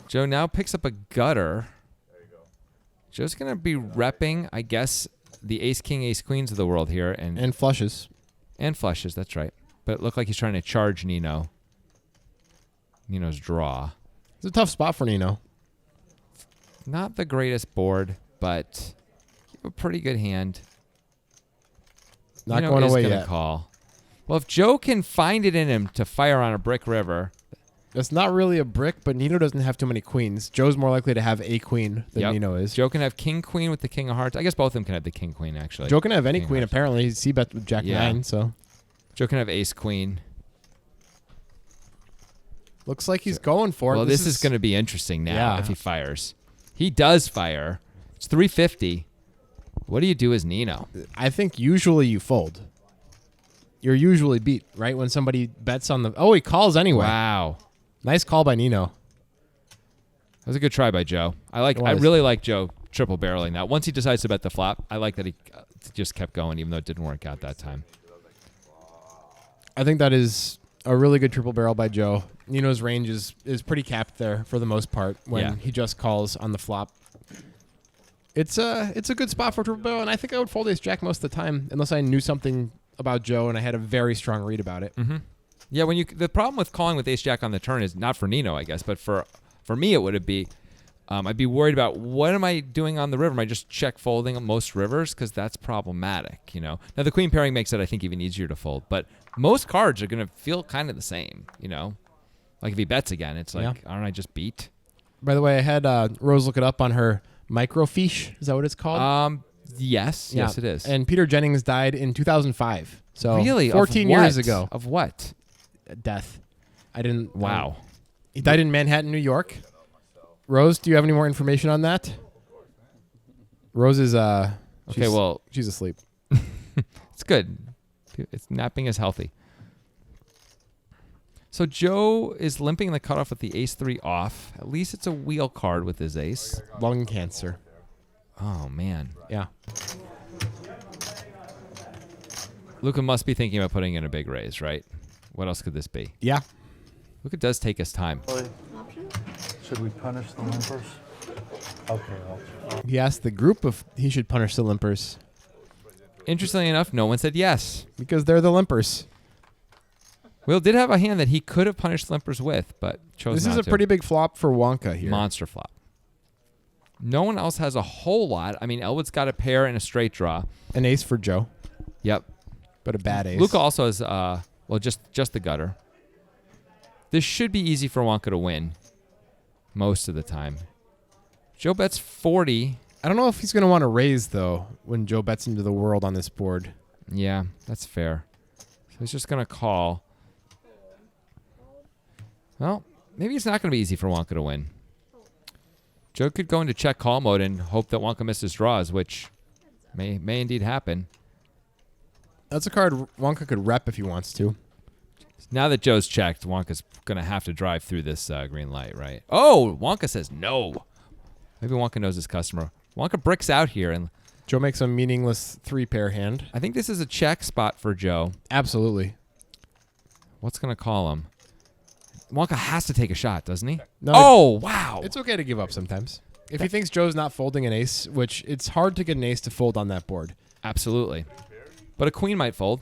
Joe now picks up a gutter. Joe's going to be repping, I guess, the ace-king, ace-queens of the world here. and flushes. And flushes, that's right. But it looked like he's trying to charge Nino. Nino's draw. It's a tough spot for Nino. Not the greatest board, but a pretty good hand. Not Nino going is away gonna yet. Call. Well, if Joe can find it in him to fire on a brick river, That's not really a brick, but Nino doesn't have too many queens. Joe's more likely to have a queen than Yep. Nino is. Joe can have king queen with the king of hearts. I guess both of them can have the king queen actually. Joe can have any King of queen hearts. apparently. He's c-bet with Jack Yeah. 9, so Joe can have ace queen. looks like he's going for it. Well, this is going to be interesting now Yeah. if he fires. He does fire. It's 350. What do you do as Nino? I think usually you fold. You're usually beat, right? When somebody bets on the... Oh, he calls anyway. Wow. Nice call by Nino. That was a good try by Joe. I It was. really like Joe triple barreling that. Once he decides to bet the flop, I like that he just kept going even though it didn't work out that time. I think that is a really good triple barrel by Joe. Nino's range is pretty capped there for the most part when Yeah. he just calls on the flop. It's a good spot for triple barrel, and I think I would fold ace jack most of the time unless I knew something about Joe and I had a very strong read about it. Mm-hmm. Yeah, the problem with calling with ace jack on the turn is not for Nino, I guess, but for me it would be I'd be worried about what am I doing on the river? Am I just check folding most rivers? Because that's problematic, you know. Now the queen pairing makes it I think even easier to fold, but most cards are going to feel kind of the same, you know. Like if he bets again, it's like, Yeah. aren't I just beat? By the way, I had Rose look it up on her microfiche. Is that what it's called? Yes, Yeah. yes it is. And Peter Jennings died in 2005. So really, 14 of years what? ago. Of what? Death. I didn't. Wow. He died in Manhattan, New York. Rose, do you have any more information on that? Rose is Okay, she's- well, she's asleep. it's good. Napping is healthy. So Joe is limping the cutoff with the ace-3 off. At least it's a wheel card with his ace. Lung cancer. Oh, man. Yeah. Luca must be thinking about putting in a big raise, right? What else could this be? Yeah. Luca does take his time. Option? Should we punish the limpers? Okay, He asked the group if he should punish the limpers Interestingly enough, no one said yes. because they're the limpers. Will did have a hand that he could have punished limpers with, but chose This not is a to. pretty big flop for Wonka here. Monster flop. No one else has a whole lot. I mean, Elwood's got a pair and a straight draw. An ace for Joe, Yep. but a bad ace. Luca also has, just the gutter. This should be easy for Wonka to win most of the time. Joe bets 40. I don't know if he's going to want to raise, though, when Joe bets into the world on this board. Yeah, that's fair. So he's just going to call. Well, maybe it's not going to be easy for Wonka to win. Joe could go into check call mode and hope that Wonka misses draws, which may indeed happen. That's a card Wonka could rep if he wants to. Now that Joe's checked, Wonka's going to have to drive through this green light, right? Oh, Wonka says no. Maybe Wonka knows his customer. Wonka bricks out here, and Joe makes a meaningless 3-pair hand. I think this is a check spot for Joe. Absolutely. What's going to call him? Wonka has to take a shot, doesn't he? No, Oh, wow. It's okay to give up sometimes. If he thinks Joe's not folding an ace, which it's hard to get an ace to fold on that board. Absolutely. But a queen might fold.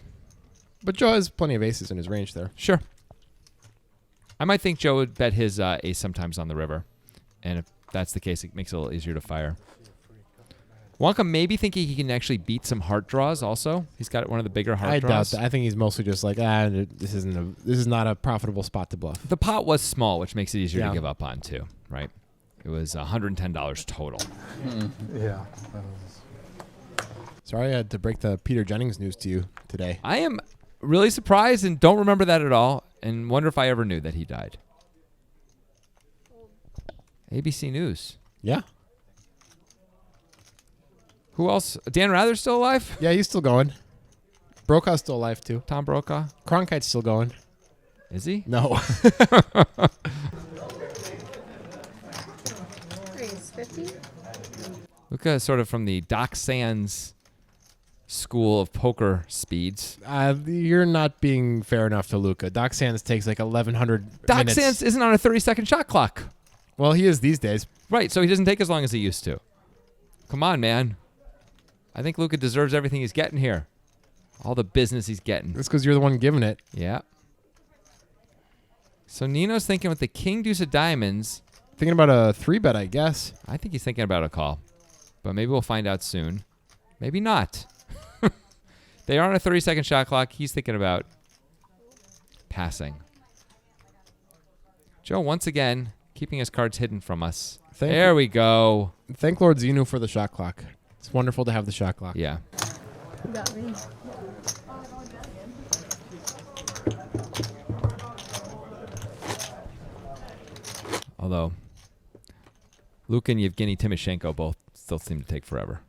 But Joe has plenty of aces in his range there. Sure. I might think Joe would bet his ace sometimes on the river. And if that's the case, it makes it a little easier to fire. Wonka maybe thinking he can actually beat some heart draws also. He's got one of the bigger heart I draws. doubt that. I think he's mostly just like, this is not a profitable spot to bluff. The pot was small, which makes it easier Yeah. to give up on too, right? It was $110 total. Yeah. Sorry I had to break the Peter Jennings news to you today. I am really surprised and don't remember that at all and wonder if I ever knew that he died. ABC News. Yeah. Who else? Dan Rather's still alive? Yeah, he's still going. Brokaw's still alive, too. Tom Brokaw? Cronkite's still going. Is he? No. Raise 50. Luca is sort of from the Doc Sands school of poker speeds. You're not being fair enough to Luca. Doc Sands takes like 1,100 Doc minutes. Sands isn't on a 30-second shot clock. Well, he is these days. Right, so he doesn't take as long as he used to. Come on, man. I think Luca deserves everything he's getting here. All the business he's getting. That's because you're the one giving it. Yeah. So Nino's thinking with the king deuce of diamonds. Thinking about a 3-bet, I guess. I think he's thinking about a call. But maybe we'll find out soon. Maybe not. They are on a 30-second shot clock. He's thinking about passing. Joe, once again, keeping his cards hidden from us. Thank There you. we go. Thank Lord Xenu for the shot clock. It's wonderful to have the shot clock. Yeah. You got me. Although, Luke and Yevgeny Timoshenko both still seem to take forever.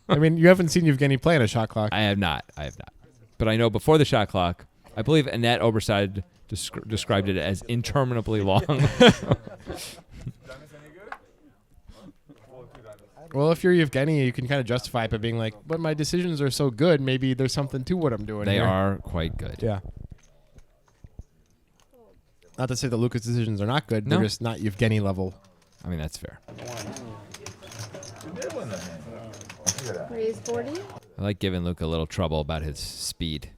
I mean, you haven't seen Yevgeny play in a shot clock. I have not. But I know before the shot clock, I believe Annette Oberside described it as interminably long. Well, if you're Yevgeny, you can kind of justify it by being like, but my decisions are so good, maybe there's something to what I'm doing They here. are quite good. Yeah. Not to say that Luca's decisions are not good. No. They're just not Yevgeny level. I mean, that's fair. Raise 40. I like giving Luke a little trouble about his speed.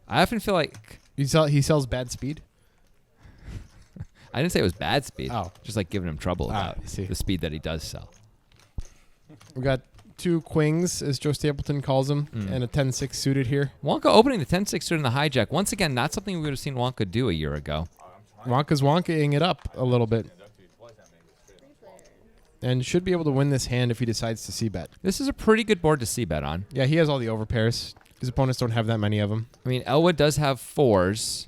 I often feel like He sells bad speed? I didn't say it was bad speed. Oh. Just like giving him trouble about I see. the speed that he does sell. We got 2 queens, as Joe Stapleton calls them, and a 10-6 suited here. Wonka opening the 10-6 suit in the hijack. Once again, not something we would have seen Wonka do a year ago. Wonka's Wonkaing it up a little bit. And should be able to win this hand if he decides to c-bet. This is a pretty good board to c-bet on. Yeah, he has all the overpairs. His opponents don't have that many of them. I mean, Elwood does have 4s,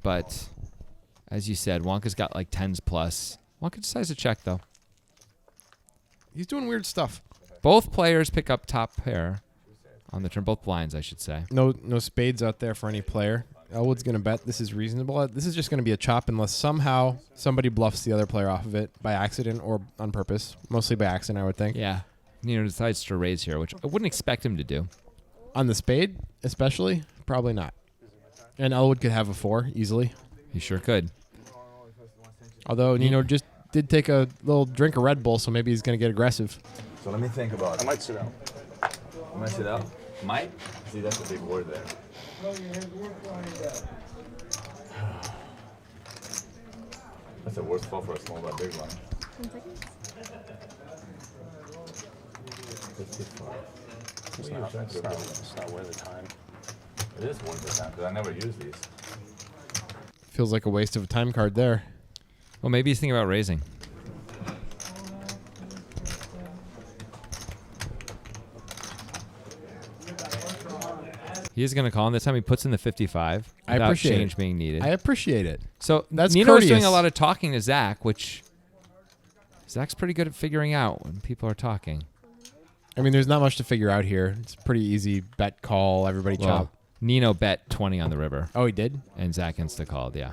but as you said, Wonka's got like 10s plus. Wonka decides to check, though. He's doing weird stuff. Both players pick up top pair on the turn. Both blinds, I should say. No spades out there for any player. Elwood's going to bet this is reasonable. This is just going to be a chop unless somehow somebody bluffs the other player off of it by accident or on purpose. Mostly by accident, I would think. Yeah. Nino decides to raise here, which I wouldn't expect him to do. On the spade, especially, probably not. And Elwood could have a 4 easily. He sure could. Although Nino just did take a little drink of Red Bull, so maybe he's going to get aggressive. So let me think about it. I might sit out. You might sit out? Might? See, that's a big word there. That's a worse fall for a small but big one. 10 seconds. 55. It's not worth the time. It is worth the time because I never use these. Feels like a waste of a time card there. Well, maybe he's thinking about raising. He is going to call, and this time he puts in the 55 I without appreciate change it. being needed. I appreciate it. So That's Nino is doing courteous. a lot of talking to Zach, which Zach's pretty good at figuring out when people are talking. I mean, there's not much to figure out here. It's pretty easy bet call. Everybody Well, chop. Nino bet 20 on the river, Oh, he did? and Zach insta-called, yeah.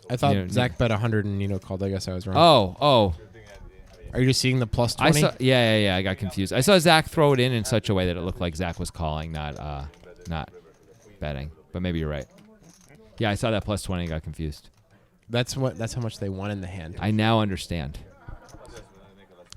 I thought Nino- Zach bet 100 and Nino called. I guess I was wrong. Oh. Are you just seeing the plus I 20? saw. Yeah. I got confused. I saw Zach throw it in such a way that it looked like Zach was calling, not betting. But maybe you're right. Yeah, I saw that plus 20 and got confused. That's how much they won in the hand. I now understand.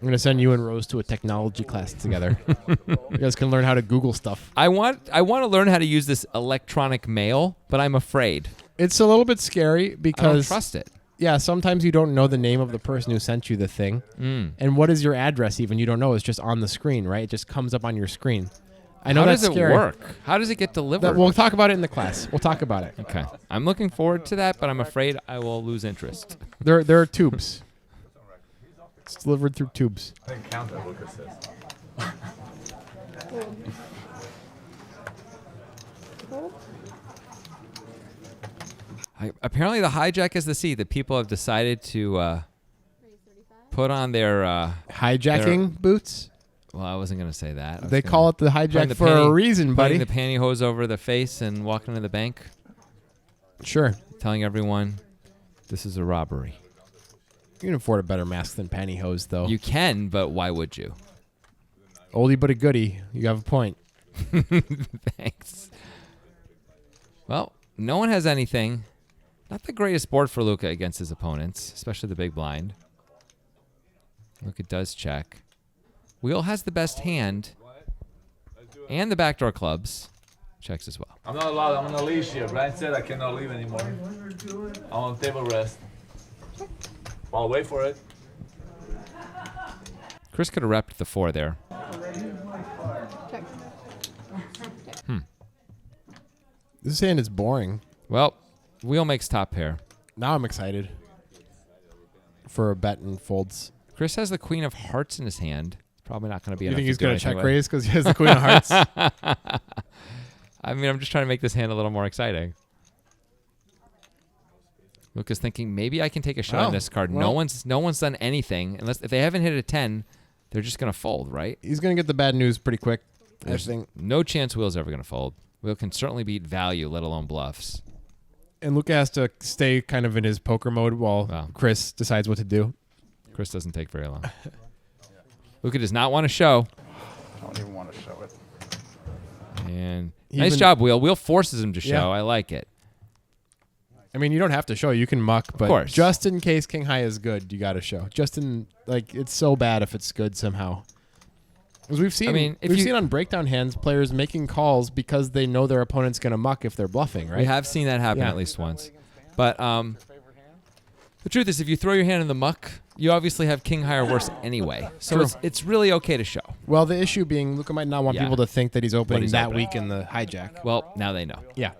I'm gonna send you and Rose to a technology class together. You guys can learn how to Google stuff. I want to learn how to use this electronic mail, but I'm afraid. It's a little bit scary I don't because trust it. yeah, sometimes you don't know the name of the person who sent you the thing, and what is your address even you don't know. It's just on the screen, right? It just comes up on your screen. I know How that's does it scary. work? How does it get delivered? We'll talk about it in the class. We'll talk about it. Okay. I'm looking forward to that, but I'm afraid I will lose interest. There are tubes. It's delivered through tubes. I didn't count that, Lucas says. Hold. Apparently, the hijack is the seat that people have decided to Raise 35. put on their. Hijacking boots. Well, I wasn't going to say that. They call it the hijack for a reason, buddy. Putting the pantyhose over the face and walking to the bank, Sure. telling everyone this is a robbery. You can afford a better mask than pantyhose, though. You can, but why would you? Oldie but a goodie. You have a point. Thanks. Well, no one has anything. Not the greatest board for Luca against his opponents, especially the big blind. Luca does check. Wheel has the best hand and the backdoor clubs. Checks as well. I'm not allowed. I'm on a leash here. Brian said I cannot leave anymore. I'm on table rest. I'll wait for it. Chris could have repped the 4 there. Check. This hand is boring. Well, wheel makes top pair. Now I'm excited for a bet and folds. Chris has the queen of hearts in his hand. Probably not going to be You enough think he's to do going to anything check with. raise because he has the queen of hearts? I mean, I'm just trying to make this hand a little more exciting. Luke is thinking maybe I can take a shot on this card. well. No one's done anything unless if they haven't hit a 10, they're just gonna fold, right? He's going to get the bad news pretty quick. I There's think. no chance Will's ever gonna fold. Will can certainly beat value, let alone bluffs. And Luca has to stay kind of in his poker mode while Wow. Chris decides what to do. Chris doesn't take very long. Luca does not want to show. I don't even want to show it. And Even- nice job, Will. Will forces him to show. Yeah. I like it. I mean, you don't have to show. You can muck, but course. just in case King High is good, you got to show. Just in like it's so bad if it's good somehow. As we've seen, if we've you- seen on breakdown hands players making calls because they know their opponent's going to muck if they're bluffing, right? We have seen that happen Yeah. at least once. But the truth is, if you throw your hand in the muck, you obviously have king high or worse anyway. So True. it's really okay to show. Well, the issue being Luca might not want Yeah. people to think that he's opening he's that opening. week in the hijack. Well, now they know. Yeah.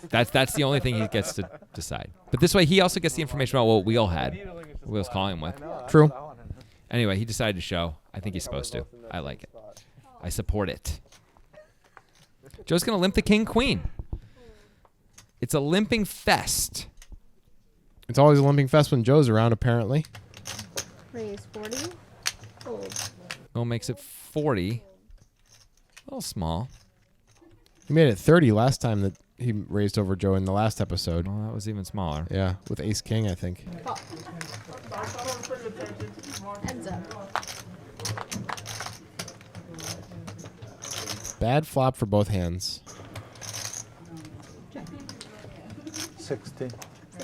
That's the only thing he gets to decide. But this way, he also gets the information about what Wheel had. What Wheel's calling him with. True. Anyway, he decided to show. I think he's supposed to. I like it. I support it. Joe's going to limp the king queen. It's a limping fest. It's always a limping fest when Joe's around, apparently. Raise 40. Fold. Will makes it 40. A little small. He made it 30 last time that he raised over Joe in the last episode. Well, that was even smaller. Yeah, with Ace King, I think. Call. Heads up. Bad flop for both hands. 60.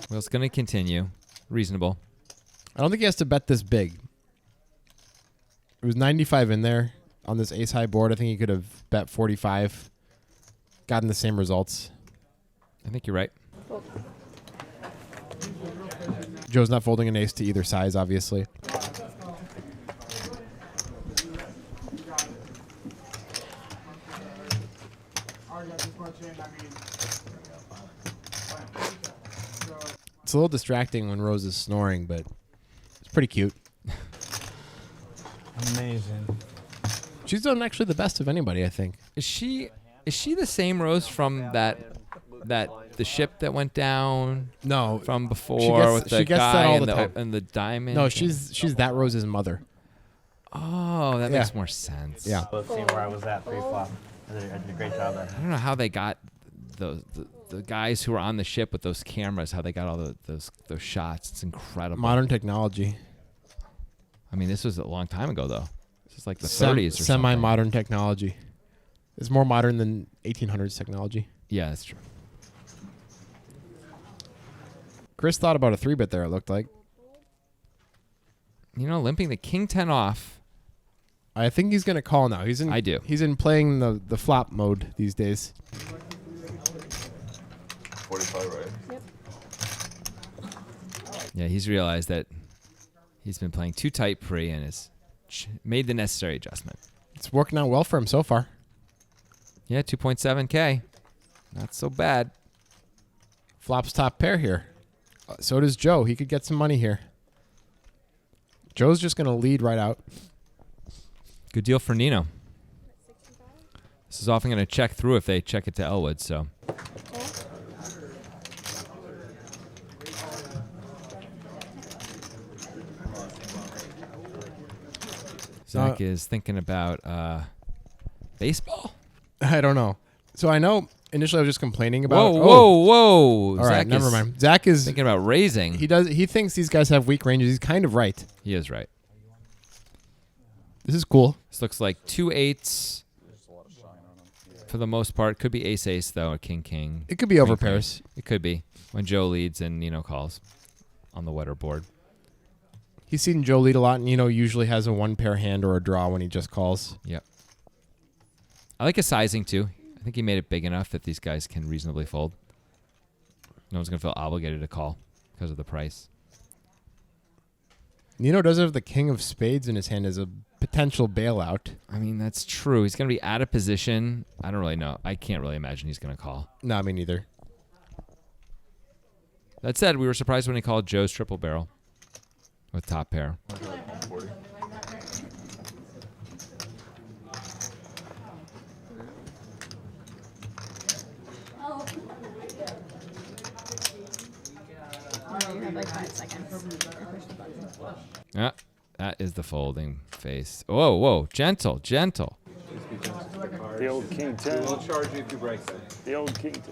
Will's going to continue. Reasonable. I don't think he has to bet this big. It was 95 in there on this ace high board. I think he could have bet 45, gotten the same results. I think you're right. Fold. Joe's not folding an ace to either size, obviously. It's a little distracting when Rose is snoring, but it's pretty cute. Amazing. She's done actually the best of anybody, I think. Is she the same Rose from the ship that went down No, from before gets- with the she gets that guy all and the time. and the diamond? no, she's that Rose's mother. Oh, that Yeah. makes more sense. Yeah. Let's see where I was at pre-flop. I did a great job there. I don't know how they got the guys who were on the ship with those cameras, how they got all those shots. It's incredible. Modern technology. I mean, this was a long time ago, though. This is like the 30s or something. Semi-modern technology. It's more modern than 1800s technology. Yeah, that's true. Chris thought about a 3-bit there, it looked like. You know, limping the king 10 off. I think he's going to call now. He's in. I do. He's in playing the flop mode these days. 45, right? Yep. Yeah, he's realized that he's been playing too tight pre and has made the necessary adjustment. It's working out well for him so far. Yeah, 2.7K. Not so bad. Flop's top pair here. So does Joe. He could get some money here. Joe's just going to lead right out. Good deal for Nino. This is often going to check through if they check it to Elwood, so. Zach is thinking about baseball? I don't know. So I know initially I was just complaining about. Whoa. All right, Zach never is mind. Zach is thinking about raising. He thinks these guys have weak ranges. He's kind of right. He is right. This is cool. This looks like 2 8s for the most part. Could be ace though, or king. It could be over Queen, pairs. It could be when Joe leads and Nino calls on the wetter board. He's seen Joe lead a lot, and Nino usually has a 1-pair hand or a draw when he just calls. Yep. I like his sizing too. I think he made it big enough that these guys can reasonably fold. No one's gonna feel obligated to call because of the price. Nino does have the king of spades in his hand as a potential bailout. I mean, that's true. He's gonna be out of position. I don't really know. I can't really imagine he's gonna call. No, me neither. That said, we were surprised when he called Joe's triple barrel with top pair. You have like 5 seconds. Or push the button. Yeah, that is the folding face. Whoa, whoa, gentle, gentle. The old king 10. We'll charge you if you break that. The old king 10.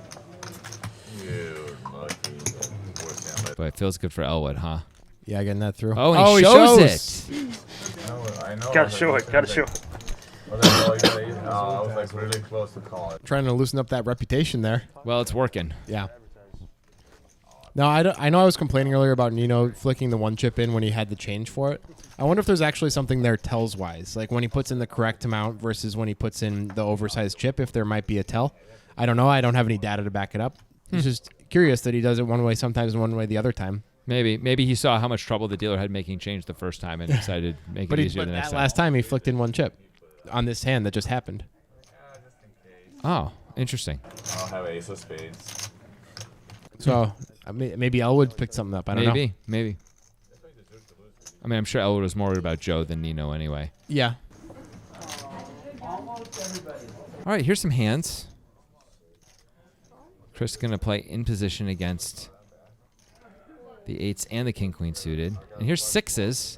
But it feels good for Elwood, huh? Yeah, getting that through. Oh, and he shows it. I know. Gotta show it. Gotta show it. I was like really close to call it. Trying to loosen up that reputation there. Well, it's working. Yeah. No, I know I was complaining earlier about Nino flicking the one chip in when he had the change for it. I wonder if there's actually something there tells-wise, like when he puts in the correct amount versus when he puts in the oversized chip, if there might be a tell. I don't know. I don't have any data to back it up. It's just curious that he does it one way sometimes and one way the other time. Maybe he saw how much trouble the dealer had making change the first time and decided to make it easier the next that time. last time he flicked in one chip on this hand that just happened. Oh, interesting. I don't have ace of spades. So maybe Elwood picked something up. I don't know. Maybe. I mean, I'm sure Elwood was more worried about Joe than Nino anyway. Yeah. All right, here's some hands. Chris is going to play in position against the 8s and the king-queen suited. And here's 6s.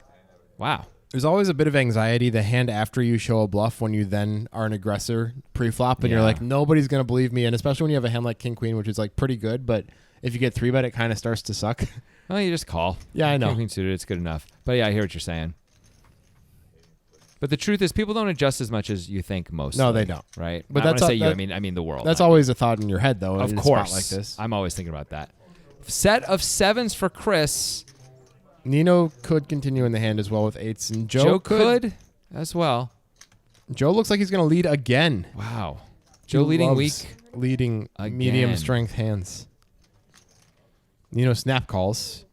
Wow. There's always a bit of anxiety the hand after you show a bluff when you then are an aggressor pre-flop and you're Yeah. like, nobody's going to believe me. And especially when you have a hand like king-queen, which is like pretty good, but if you get 3-bet, it kind of starts to suck. Well, you just call. Yeah, I know. King-queen suited, it's good enough. But yeah, I hear what you're saying. But the truth is, people don't adjust as much as you think most. No, they don't. Right? But But that's when I say all- you, I mean the world. That's always a thought in your head, though. Of in a course. spot like this. I'm always thinking about that. Set of 7s for Chris. Nino could continue in the hand as well with 8s, and Joe could as well. Joe looks like he's going to lead again. Wow. Joe He leading loves weak. leading Again. medium strength hands. Nino snap calls.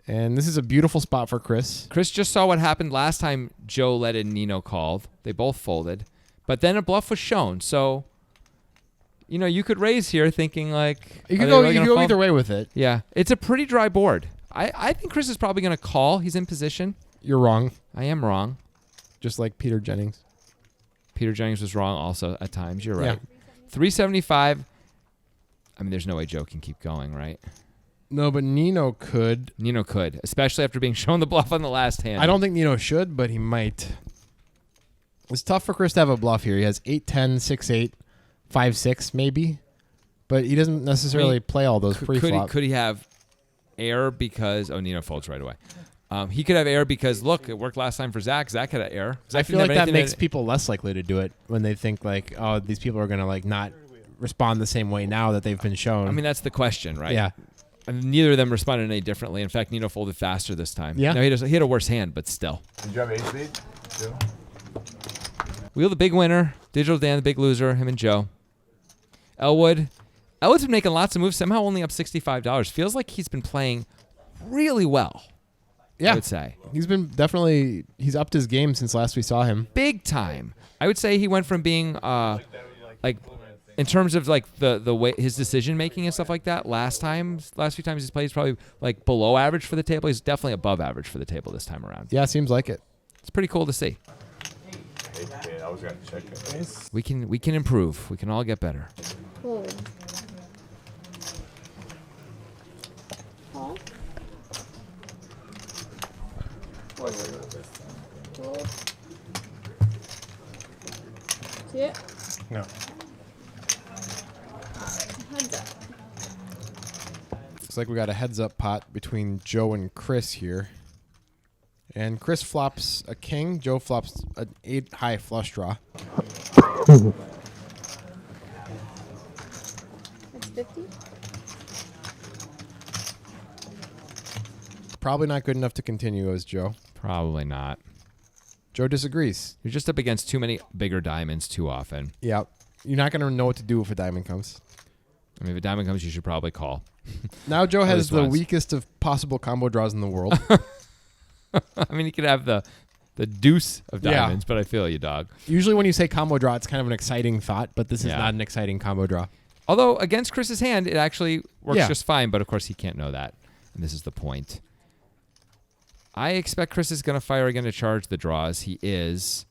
And this is a beautiful spot for Chris. Chris just saw what happened last time Joe led and Nino called. They both folded. But then a bluff was shown. So, you could raise here thinking like... You are could they go, really you gonna could go fold? either way with it. Yeah. It's a pretty dry board. I think Chris is probably going to call. He's in position. You're wrong, I am wrong. just like Peter Jennings. Peter Jennings was wrong also at times. You're Yeah. right. 375. I mean, there's no way Joe can keep going, right? No, but Nino could. Nino could, especially after being shown the bluff on the last hand. I don't think Nino should, but he might. It's tough for Chris to have a bluff here. He has 8-10, 6-8, 5-6 maybe, but he doesn't necessarily play all those pre-flop. Could he have air because... Oh, Nino folds right away. He could have air because, look, it worked last time for Zach. Zach had air. Zach I feel didn't like have that anything makes people less likely to do it when they think like, oh, these people are going to like not respond the same way now that they've been shown. I mean, that's the question, right? Yeah. And neither of them responded any differently. In fact, Nino folded faster this time. Yeah. No, he had a worse hand, but still. Did you have ace beat? Too? Wheel the big winner. Digital Dan, the big loser. Him and Joe. Elwood's been making lots of moves. Somehow only up $65. Feels like he's been playing really well. Yeah. I would say. He's he's upped his game since last we saw him. Big time. I would say he went from being like in terms of like the way his decision making and stuff like that. Last few times he's played, he's probably like below average for the table. He's definitely above average for the table this time around. Yeah, seems like it. It's pretty cool to see. I was gonna check it. We can improve. We can all get better. Fold. Call. Fold. See it? No. Heads up. Looks like we got a heads-up pot between Joe and Chris here. And Chris flops a king. Joe flops an 8 high flush draw. It's 50. Probably not good enough to continue as Joe. Probably not. Joe disagrees. You're just up against too many bigger diamonds too often. Yeah. You're not going to know what to do if a diamond comes. I mean, if a diamond comes, you should probably call. Now Joe has this the was. weakest of possible combo draws in the world. I mean, you could have the deuce of Yeah. diamonds, but I feel you, dog. Usually when you say combo draw, it's kind of an exciting thought, but this is Yeah. not an exciting combo draw. Although against Chris's hand, it actually works Yeah. just fine. But of course, he can't know that, and this is the point. I expect Chris is going to fire again to charge the draws. He is.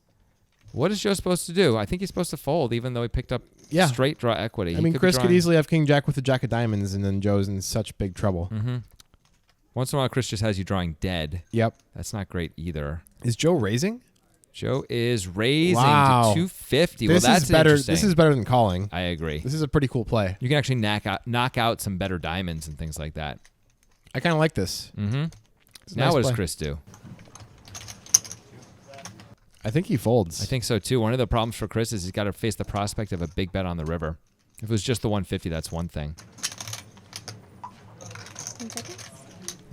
What is Joe supposed to do? I think he's supposed to fold, even though he picked up straight draw equity. I mean, Chris could easily have king jack with the jack of diamonds, and then Joe's in such big trouble. Mm-hmm. Once in a while, Chris just has you drawing dead. Yep. That's not great either. Is Joe raising? Joe is raising Wow. to 250. This well, that's is better. interesting. This is better than calling. I agree. This is a pretty cool play. You can actually knock out some better diamonds and things like that. I kind of like this. Mm-hmm. It's a Now nice what does play. Chris do? I think he folds. I think so too. One of the problems for Chris is he's got to face the prospect of a big bet on the river. If it was just the 150, that's one thing. 10 seconds.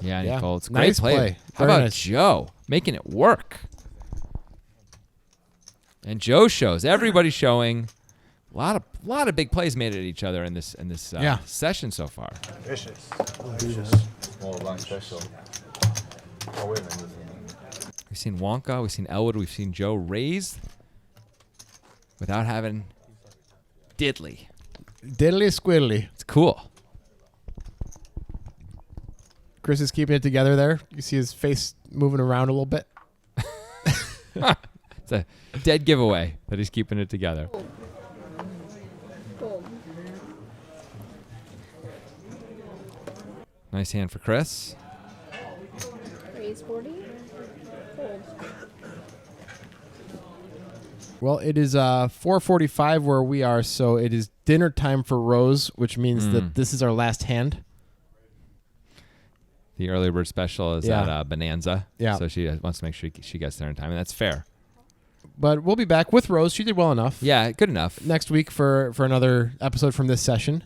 Yeah, and Yeah. he folds. Nice Great play. How Very about nice. Joe making it work? And Joe shows. Everybody's showing. A lot of big plays made at each other in this session so far. Vicious. Small blind special. Oh, wait a minute. We've seen Wonka, we've seen Elwood, we've seen Joe raise without having diddly. Diddly squiddly. It's cool. Chris is keeping it together there. You see his face moving around a little bit. It's a dead giveaway that he's keeping it together. Fold. Nice hand for Chris. Raise 40. Fold. Well, it is 4:45 where we are, so it is dinner time for Rose, which means that this is our last hand. The early bird special is Yeah. at Bonanza. Yeah. So she wants to make sure she gets there in time, and that's fair. But we'll be back with Rose. She did well enough. Yeah, good enough. Next week for another episode from this session.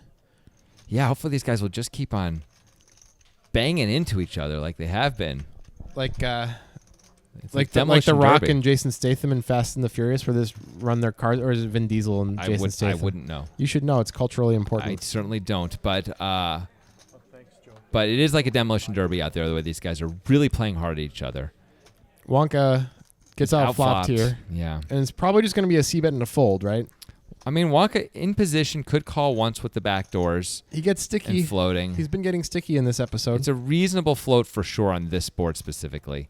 Yeah, hopefully these guys will just keep on banging into each other like they have been. Like It's like the Demolition Rock Derby. and Jason Statham in Fast and the Furious, where this run their cars, or is it Vin Diesel and Jason I Statham? wouldn't know. You should know. It's culturally I important. certainly don't, but it is like a demolition derby out there, the way these guys are really playing hard at each other. Wonka gets out flopped here, Yeah. and it's probably just going to be a c-bet and a fold, right? I mean, Wonka in position could call once with the back doors He gets sticky. and floating. He's been getting sticky in this episode. It's a reasonable float for sure on this board specifically,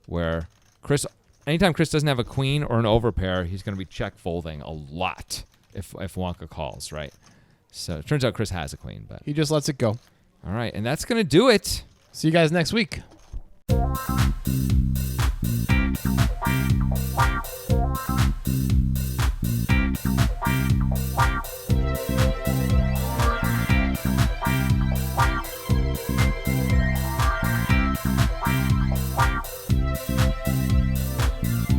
where anytime Chris doesn't have a queen or an overpair, he's going to be check folding a lot if Wonka calls, right? So it turns out Chris has a queen, but He just lets it go. all right, and that's going to do it. See you guys next week.